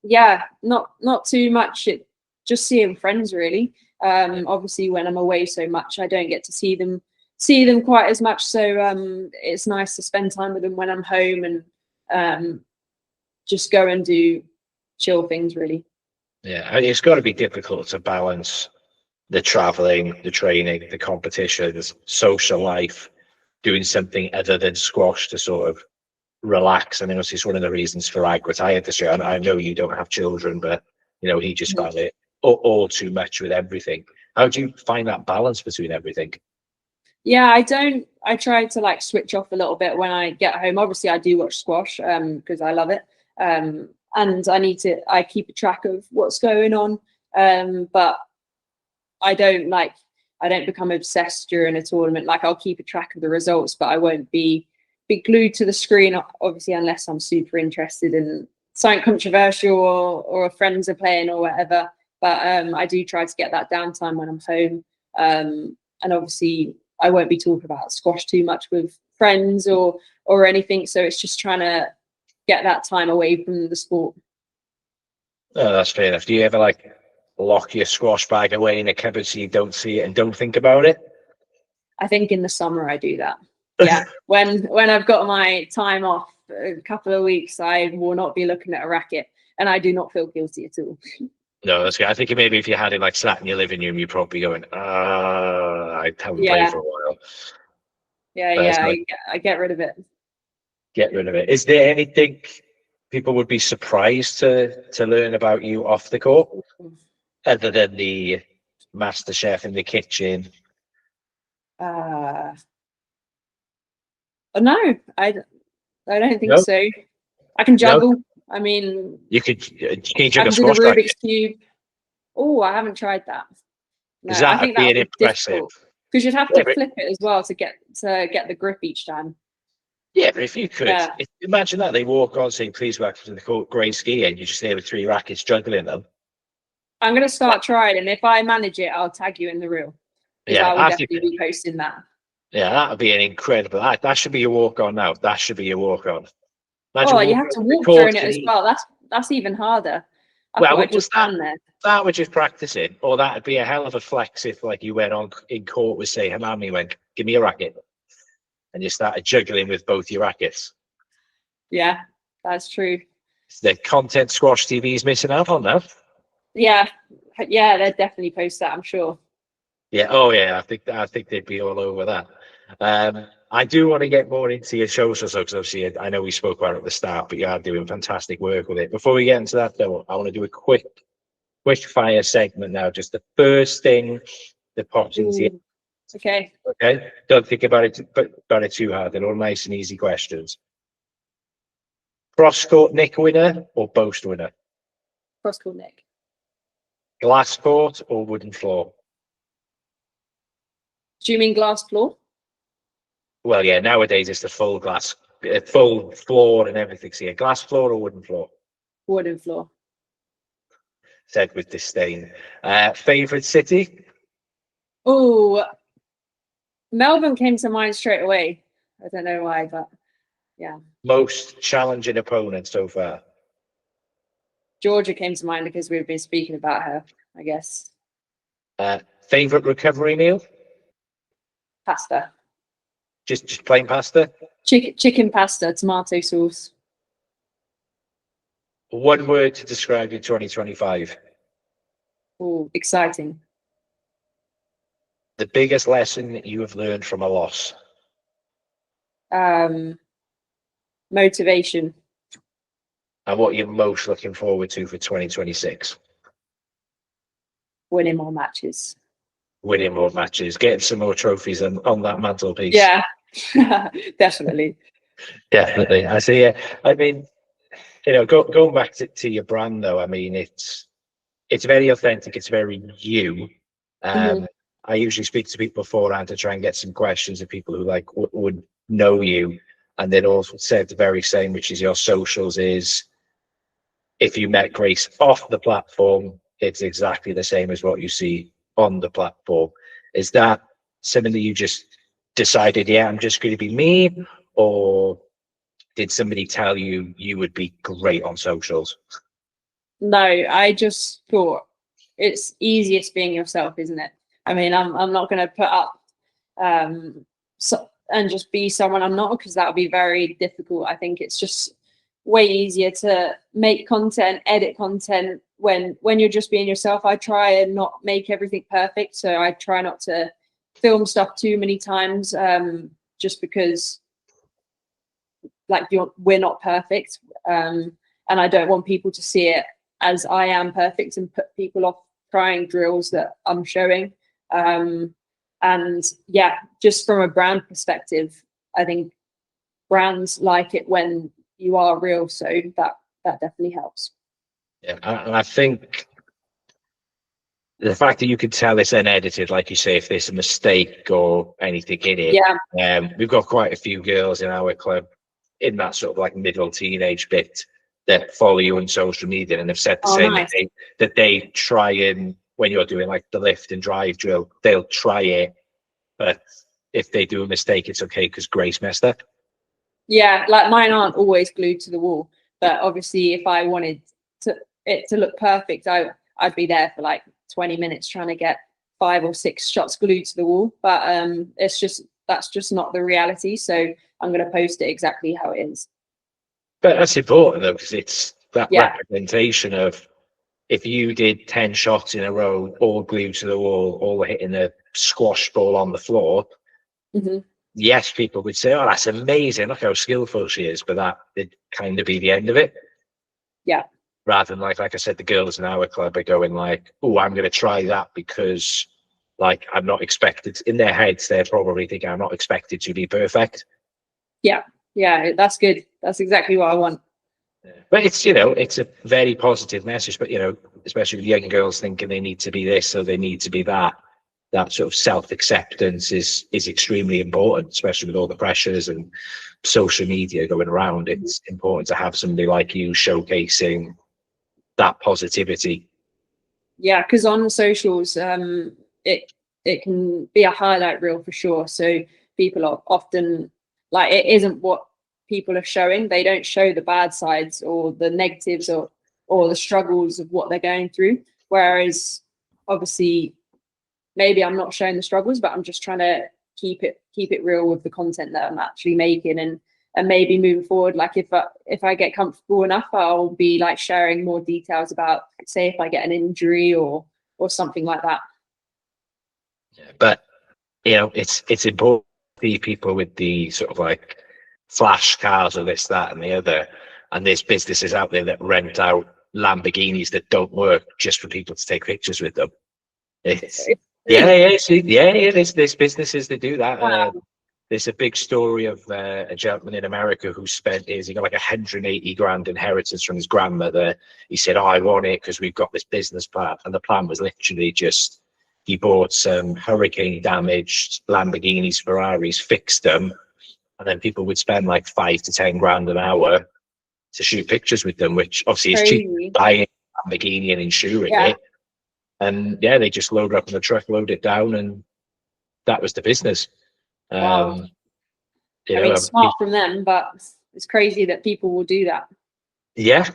Speaker 2: Yeah, not too much. Just seeing friends really. Obviously, when I'm away so much, I don't get to see them quite as much. So it's nice to spend time with them when I'm home and just go and do chill things really.
Speaker 1: Yeah, it's got to be difficult to balance the traveling, the training, the competitions, social life, doing something other than squash to sort of relax. I mean, it's one of the reasons for I retired this year. I know you don't have children, but he just found it all too much with everything. How do you find that balance between everything?
Speaker 2: Yeah, I try to like switch off a little bit when I get home. Obviously I do watch squash because I love it. And I keep a track of what's going on. But I don't become obsessed during a tournament. Like I'll keep a track of the results, but I won't be glued to the screen, obviously, unless I'm super interested in something controversial or friends are playing or whatever. But I do try to get that downtime when I'm home. And obviously I won't be talking about squash too much with friends or anything. So it's just trying to get that time away from the sport.
Speaker 1: Oh, that's fair enough. Do you ever like lock your squash bag away in a cupboard so you don't see it and don't think about it?
Speaker 2: I think in the summer I do that. Yeah, when I've got my time off a couple of weeks, I will not be looking at a racket, and I do not feel guilty at all.
Speaker 1: No, that's good. I think maybe if you had it like sat in your living room, you'd probably going, I haven't played for a while.
Speaker 2: Yeah, I get rid of it.
Speaker 1: Get rid of it. Is there anything people would be surprised to learn about you off the court, other than the master chef in the kitchen?
Speaker 2: No, I don't think
Speaker 1: No?
Speaker 2: so. I can
Speaker 1: No?
Speaker 2: juggle. I mean,
Speaker 1: Can you
Speaker 2: I
Speaker 1: juggle
Speaker 2: can do the
Speaker 1: squash racket?
Speaker 2: Rubik's Cube. Oh, I haven't tried that. No,
Speaker 1: Because
Speaker 2: I
Speaker 1: that'd
Speaker 2: think
Speaker 1: be
Speaker 2: that
Speaker 1: an
Speaker 2: would be
Speaker 1: impressive.
Speaker 2: difficult because you'd have
Speaker 1: Yeah,
Speaker 2: to flip it as well to get the grip each time.
Speaker 1: Yeah, but if you could,
Speaker 2: Yeah.
Speaker 1: imagine that they walk on saying, "Please welcome to the court, grey ski," and you're just there with 3 rackets juggling them.
Speaker 2: I'm going to start trying, and if I manage it, I'll tag you in the reel. Because
Speaker 1: Yeah,
Speaker 2: I will definitely be posting that.
Speaker 1: Yeah, that would be an incredible. That should be your walk on now. That should be your walk on. Imagine
Speaker 2: You have to walk during it as well. That's even harder. I thought I'd just stand there.
Speaker 1: That would just practicing, or that'd be a hell of a flex if, like, you went on in court with, say, Hamami, went, "Give me a racket," and you started juggling with both your rackets.
Speaker 2: Yeah, that's true.
Speaker 1: The content Squash TV is missing out on now.
Speaker 2: Yeah, they'd definitely post that, I'm sure.
Speaker 1: Yeah. Oh, yeah. I think they'd be all over that. I do want to get more into your socials, because obviously I know we spoke about it at the start, but you are doing fantastic work with it. Before we get into that, though, I want to do a quick fire segment now. Just the first thing that pops into you.
Speaker 2: Okay.
Speaker 1: Okay. Don't think about it too hard. They're all nice and easy questions. Cross court nick winner or boast winner?
Speaker 2: Cross court nick.
Speaker 1: Glass court or wooden floor?
Speaker 2: Do you mean glass floor?
Speaker 1: Well, yeah, nowadays it's the full glass, full floor and everything. So, yeah, glass floor or wooden floor?
Speaker 2: Wooden floor.
Speaker 1: Said with disdain. Favorite city?
Speaker 2: Oh, Melbourne came to mind straight away. I don't know why, but yeah.
Speaker 1: Most challenging opponent so far?
Speaker 2: Georgia came to mind because we've been speaking about her, I guess.
Speaker 1: Favorite recovery meal?
Speaker 2: Pasta.
Speaker 1: Just plain pasta?
Speaker 2: Chicken pasta, tomato sauce.
Speaker 1: One word to describe your 2025.
Speaker 2: Oh, exciting.
Speaker 1: The biggest lesson that you have learned from a loss?
Speaker 2: Motivation.
Speaker 1: And what you're most looking forward to for 2026?
Speaker 2: Winning more matches.
Speaker 1: Winning more matches, getting some more trophies on that mantelpiece.
Speaker 2: Yeah, definitely.
Speaker 1: Definitely. I see. Yeah. I mean, going back to your brand, though, I mean, it's very authentic. It's very you. I usually speak to people beforehand to try and get some questions of people who like would know you, and they'd all said the very same, which is your socials is, if you met Grace off the platform, it's exactly the same as what you see on the platform. Is that something that you just decided, yeah, I'm just going to be me, or did somebody tell you you would be great on socials?
Speaker 2: No, I just thought it's easiest being yourself, isn't it? I mean, I'm not going to put up and just be someone I'm not, because that would be very difficult. I think it's just way easier to make content, edit content when you're just being yourself. I try and not make everything perfect, so I try not to film stuff too many times, just because we're not perfect, and I don't want people to see it as I am perfect and put people off trying drills that I'm showing. And yeah, just from a brand perspective, I think brands like it when you are real, so that definitely helps.
Speaker 1: Yeah, and I think the fact that you can tell it's unedited, like you say, if there's a mistake or anything in it.
Speaker 2: Yeah.
Speaker 1: We've got quite a few girls in our club in that sort of like middle teenage bit that follow you on social media, and have said the same,
Speaker 2: nice.
Speaker 1: that they try and, when you're doing like the lift and drive drill, they'll try it, but if they do a mistake, it's okay because Grace messed up.
Speaker 2: Yeah, like mine aren't always glued to the wall. But obviously, if I wanted it to look perfect, I'd be there for like 20 minutes trying to get 5 or 6 shots glued to the wall. But that's just not the reality. So I'm going to post it exactly how it is.
Speaker 1: But that's important though, because it's that
Speaker 2: Yeah.
Speaker 1: representation of, if you did 10 shots in a row, all glued to the wall, all hitting a squash ball on the floor, yes, people would say, oh, that's amazing, look how skillful she is, but that would kind of be the end of it.
Speaker 2: Yeah.
Speaker 1: Rather than like I said, the girls in our club are going like, oh, I'm going to try that because like I'm not expected, in their heads, they're probably thinking I'm not expected to be perfect.
Speaker 2: Yeah. Yeah, that's good. That's exactly what I want.
Speaker 1: But it's, you know, it's a very positive message, but, you know, especially with young girls thinking they need to be this or they need to be that, that sort of self-acceptance is extremely important, especially with all the pressures and social media going around. It's important to have somebody like you showcasing that positivity.
Speaker 2: Yeah, because on socials, it can be a highlight reel for sure. So people are often like, it isn't what people are showing. They don't show the bad sides or the negatives or the struggles of what they're going through. Whereas obviously, maybe I'm not showing the struggles, but I'm just trying to keep it real with the content that I'm actually making, and maybe moving forward, like if I get comfortable enough, I'll be like sharing more details about, say, if I get an injury or something like that.
Speaker 1: But, you know, it's important to see people with the sort of like flash cars or this, that, and the other. And there's businesses out there that rent out Lamborghinis that don't work just for people to take pictures with them. It's, there's businesses that do that.
Speaker 2: Wow.
Speaker 1: There's a big story of a gentleman in America who he got like 180 grand inheritance from his grandmother. He said, oh, I want it because we've got this business plan. And the plan was literally just, he bought some hurricane damaged Lamborghinis, Ferraris, fixed them, and then people would spend like 5 to 10 grand an hour to shoot pictures with them, which obviously is cheap, buying a Lamborghini and insuring it. And yeah, they just load up in the truck, load it down, and that was the business.
Speaker 2: Wow. I mean, smart from them, but it's crazy that people will do that.
Speaker 1: Yeah.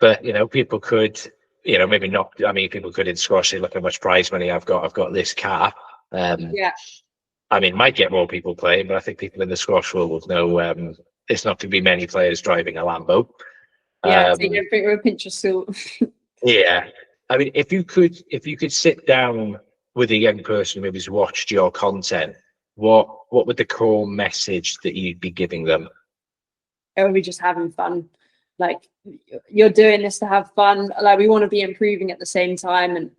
Speaker 1: But, you know, people could, you know, maybe not. I mean, people could in squash say, look how much prize money I've got. I've got this car. I mean, might get more people playing, but I think people in the squash world will know there's not going to be many players driving a Lambo.
Speaker 2: Take everything with a pinch of salt.
Speaker 1: Yeah. I mean, if you could sit down with a young person who maybe's watched your content, what would the core message that you'd be giving them?
Speaker 2: It would be just having fun. Like, you're doing this to have fun. Like, we want to be improving at the same time. And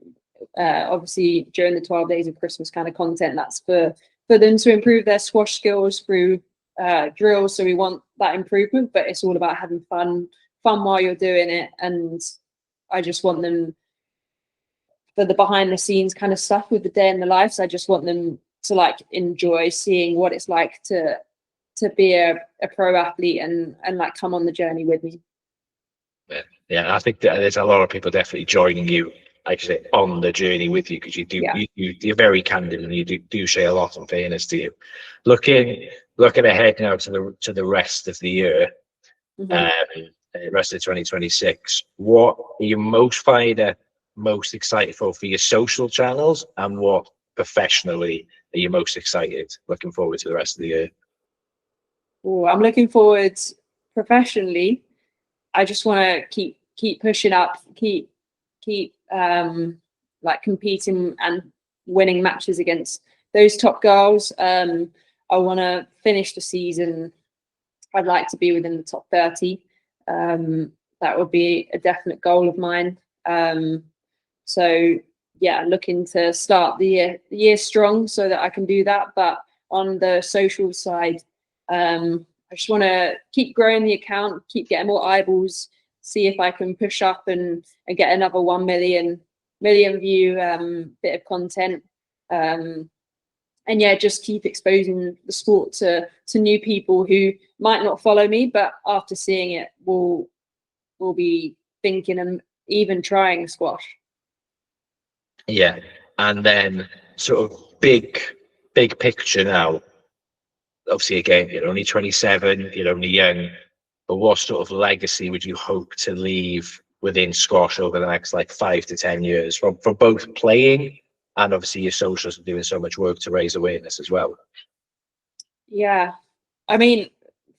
Speaker 2: obviously during the 12 days of Christmas kind of content, that's for them to improve their squash skills through drills. So we want that improvement, but it's all about having fun while you're doing it. And I just want them, for the behind the scenes kind of stuff with the day in the life, so I just want them to like enjoy seeing what it's like to be a pro athlete and like come on the journey with me.
Speaker 1: Yeah, I think that there's a lot of people definitely joining you, like I say, on the journey with you, because you're very candid and you do say a lot, in fairness to you. Looking ahead now to the rest of the year, the rest of 2026, what are you most excited for your social channels, and what professionally are you most excited looking forward to the rest of the year?
Speaker 2: Oh, I'm looking forward professionally. I just want to keep pushing up, keep like competing and winning matches against those top girls. I want to finish the season. I'd like to be within the top 30. That would be a definite goal of mine. So yeah, looking to start the year strong so that I can do that. But on the social side, I just want to keep growing the account, keep getting more eyeballs, see if I can push up and get another 1 million view bit of content. And yeah, just keep exposing the sport to new people who might not follow me, but after seeing it will be thinking and even trying squash.
Speaker 1: Yeah, and then sort of big picture now. Obviously, again, you're only 27, you're only young. but what sort of legacy would you hope to leave within squash over the next like 5 to 10 years from both playing and obviously your socials and doing so much work to raise awareness as well?
Speaker 2: Yeah, I mean,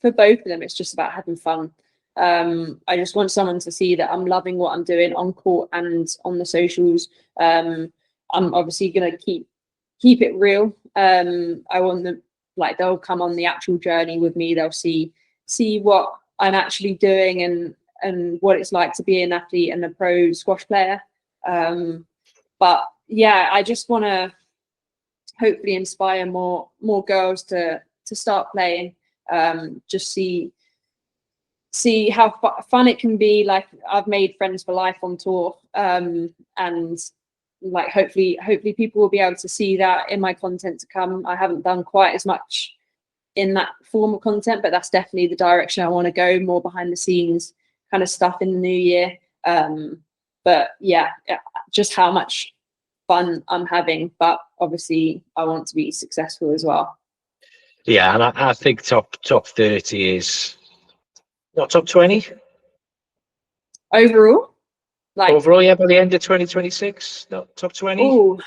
Speaker 2: for both of them, it's just about having fun. I just want someone to see that I'm loving what I'm doing on court and on the socials. I'm obviously gonna keep it real. I want them, like, they'll come on the actual journey with me. They'll see what I'm actually doing and what it's like to be an athlete and a pro squash player. But yeah, I just want to hopefully inspire more girls to start playing. Just see how fun it can be. Like, I've made friends for life on tour, and like hopefully people will be able to see that in my content to come. I haven't done quite as much in that form of content, but that's definitely the direction I want to go, more behind the scenes kind of stuff in the new year. But yeah, just how much fun I'm having, but obviously I want to be successful as well.
Speaker 1: Yeah, and I think top 30 is not top 20
Speaker 2: Overall, like
Speaker 1: overall. Yeah, by the end of 2026, not top 20.
Speaker 2: Oh,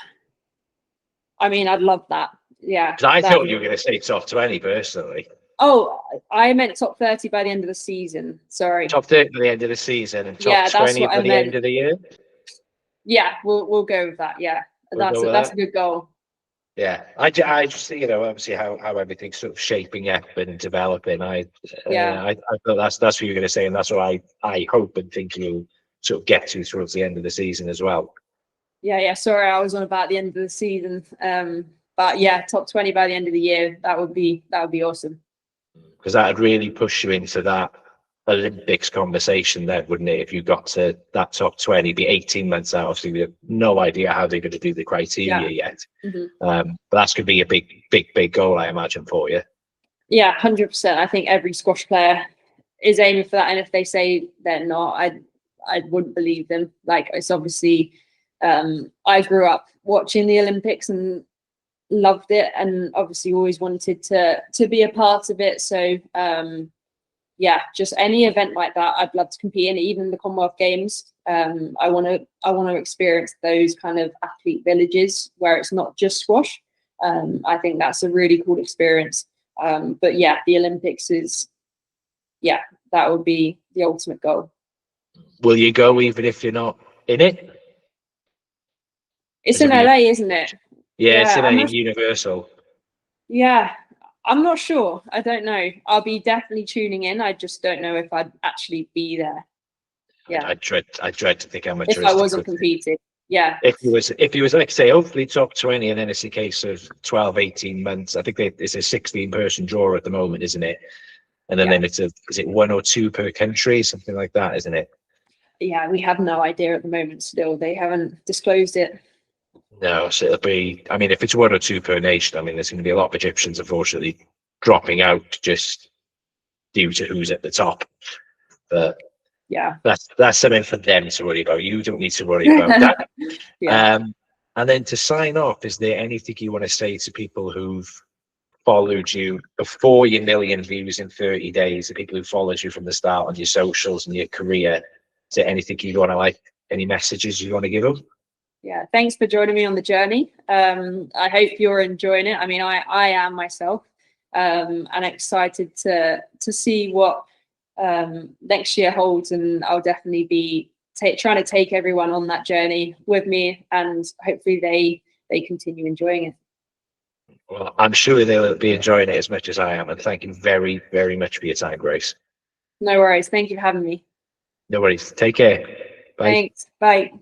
Speaker 2: I mean, I'd love that. Yeah,
Speaker 1: because I thought you were going to say top 20 personally.
Speaker 2: Oh, I meant top 30 by the end of the season. Sorry.
Speaker 1: Top 30 by the end of the season and top 20 by the end of the year.
Speaker 2: Yeah, we'll go with that. Yeah, that's a good goal.
Speaker 1: Yeah, I just, obviously how everything's sort of shaping up and developing. I thought that's what you're going to say, and that's what I hope and think you'll sort of get to towards the end of the season as well.
Speaker 2: Yeah. Sorry, I was on about the end of the season. But yeah, top 20 by the end of the year. That would be awesome.
Speaker 1: Because that would really push you into that Olympics conversation then, wouldn't it? If you got to that top 20, be 18 months out, obviously we have no idea how they're going to do the criteria yet. Mm-hmm. But that's going to be a big goal, I imagine, for you. Yeah,
Speaker 2: 100%. I think every squash player is aiming for that, and if they say they're not, I wouldn't believe them. Like, it's obviously, I grew up watching the Olympics and loved it, and obviously always wanted to be a part of it. So yeah, just any event like that, I'd love to compete in. Even the Commonwealth Games, I want to experience those kind of athlete villages where it's not just squash. I think that's a really cool experience. But yeah, the Olympics is, that would be the ultimate goal.
Speaker 1: Will you go even if you're not in it?
Speaker 2: It's in LA, isn't it?
Speaker 1: Yeah, it's in a Universal.
Speaker 2: Yeah, I'm not sure. I don't know. I'll be definitely tuning in. I just don't know if I'd actually be there. Yeah,
Speaker 1: I dread to think how much
Speaker 2: if I wasn't competing. Yeah.
Speaker 1: If he was like, say, hopefully top 20, and then it's a case of 12, 18 months. I think it's a 16-person draw at the moment, isn't it? And then is it 1 or 2 per country, something like that, isn't it?
Speaker 2: Yeah, we have no idea at the moment still. They haven't disclosed it.
Speaker 1: No, so it'll be, I mean, if it's 1 or 2 per nation, I mean, there's going to be a lot of Egyptians, unfortunately, dropping out just due to who's at the top. But
Speaker 2: yeah,
Speaker 1: that's something for them to worry about. You don't need to worry about that. Yeah. And then to sign off, is there anything you want to say to people who've followed you before your 1 million views in 30 days, the people who followed you from the start on your socials and your career? Is there anything you want to, any messages you want to give them?
Speaker 2: Yeah, thanks for joining me on the journey. I hope you're enjoying it. I mean, I am myself, and excited to see what next year holds, and I'll definitely be trying to take everyone on that journey with me, and hopefully they continue enjoying it.
Speaker 1: Well, I'm sure they'll be enjoying it as much as I am, and thank you very, very much for your time, Grace.
Speaker 2: No worries. Thank you for having me.
Speaker 1: No worries. Take care. Bye.
Speaker 2: Thanks. Bye.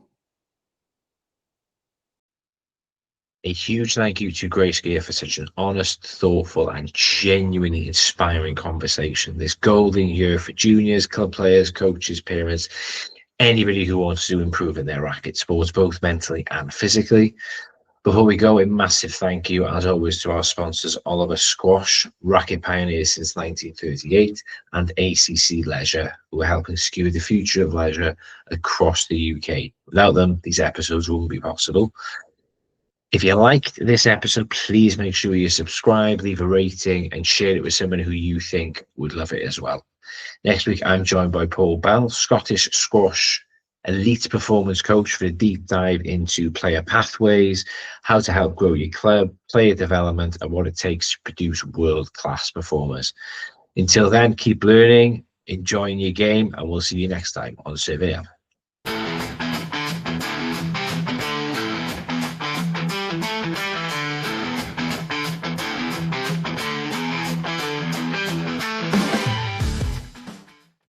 Speaker 1: A huge thank you to Grace Gear for such an honest, thoughtful, and genuinely inspiring conversation. This golden year for juniors, club players, coaches, parents, anybody who wants to improve in their racket sports, both mentally and physically. Before we go, a massive thank you, as always, to our sponsors, Oliver Squash, Racket Pioneers since 1938, and ACC Leisure, who are helping skew the future of leisure across the UK. Without them, these episodes wouldn't be possible. If you liked this episode, please make sure you subscribe, leave a rating, and share it with someone who you think would love it as well. Next week, I'm joined by Paul Bell, Scottish squash elite performance coach, for a deep dive into player pathways, how to help grow your club, player development, and what it takes to produce world-class performers. Until then, keep learning, enjoying your game, and we'll see you next time on Surveyor.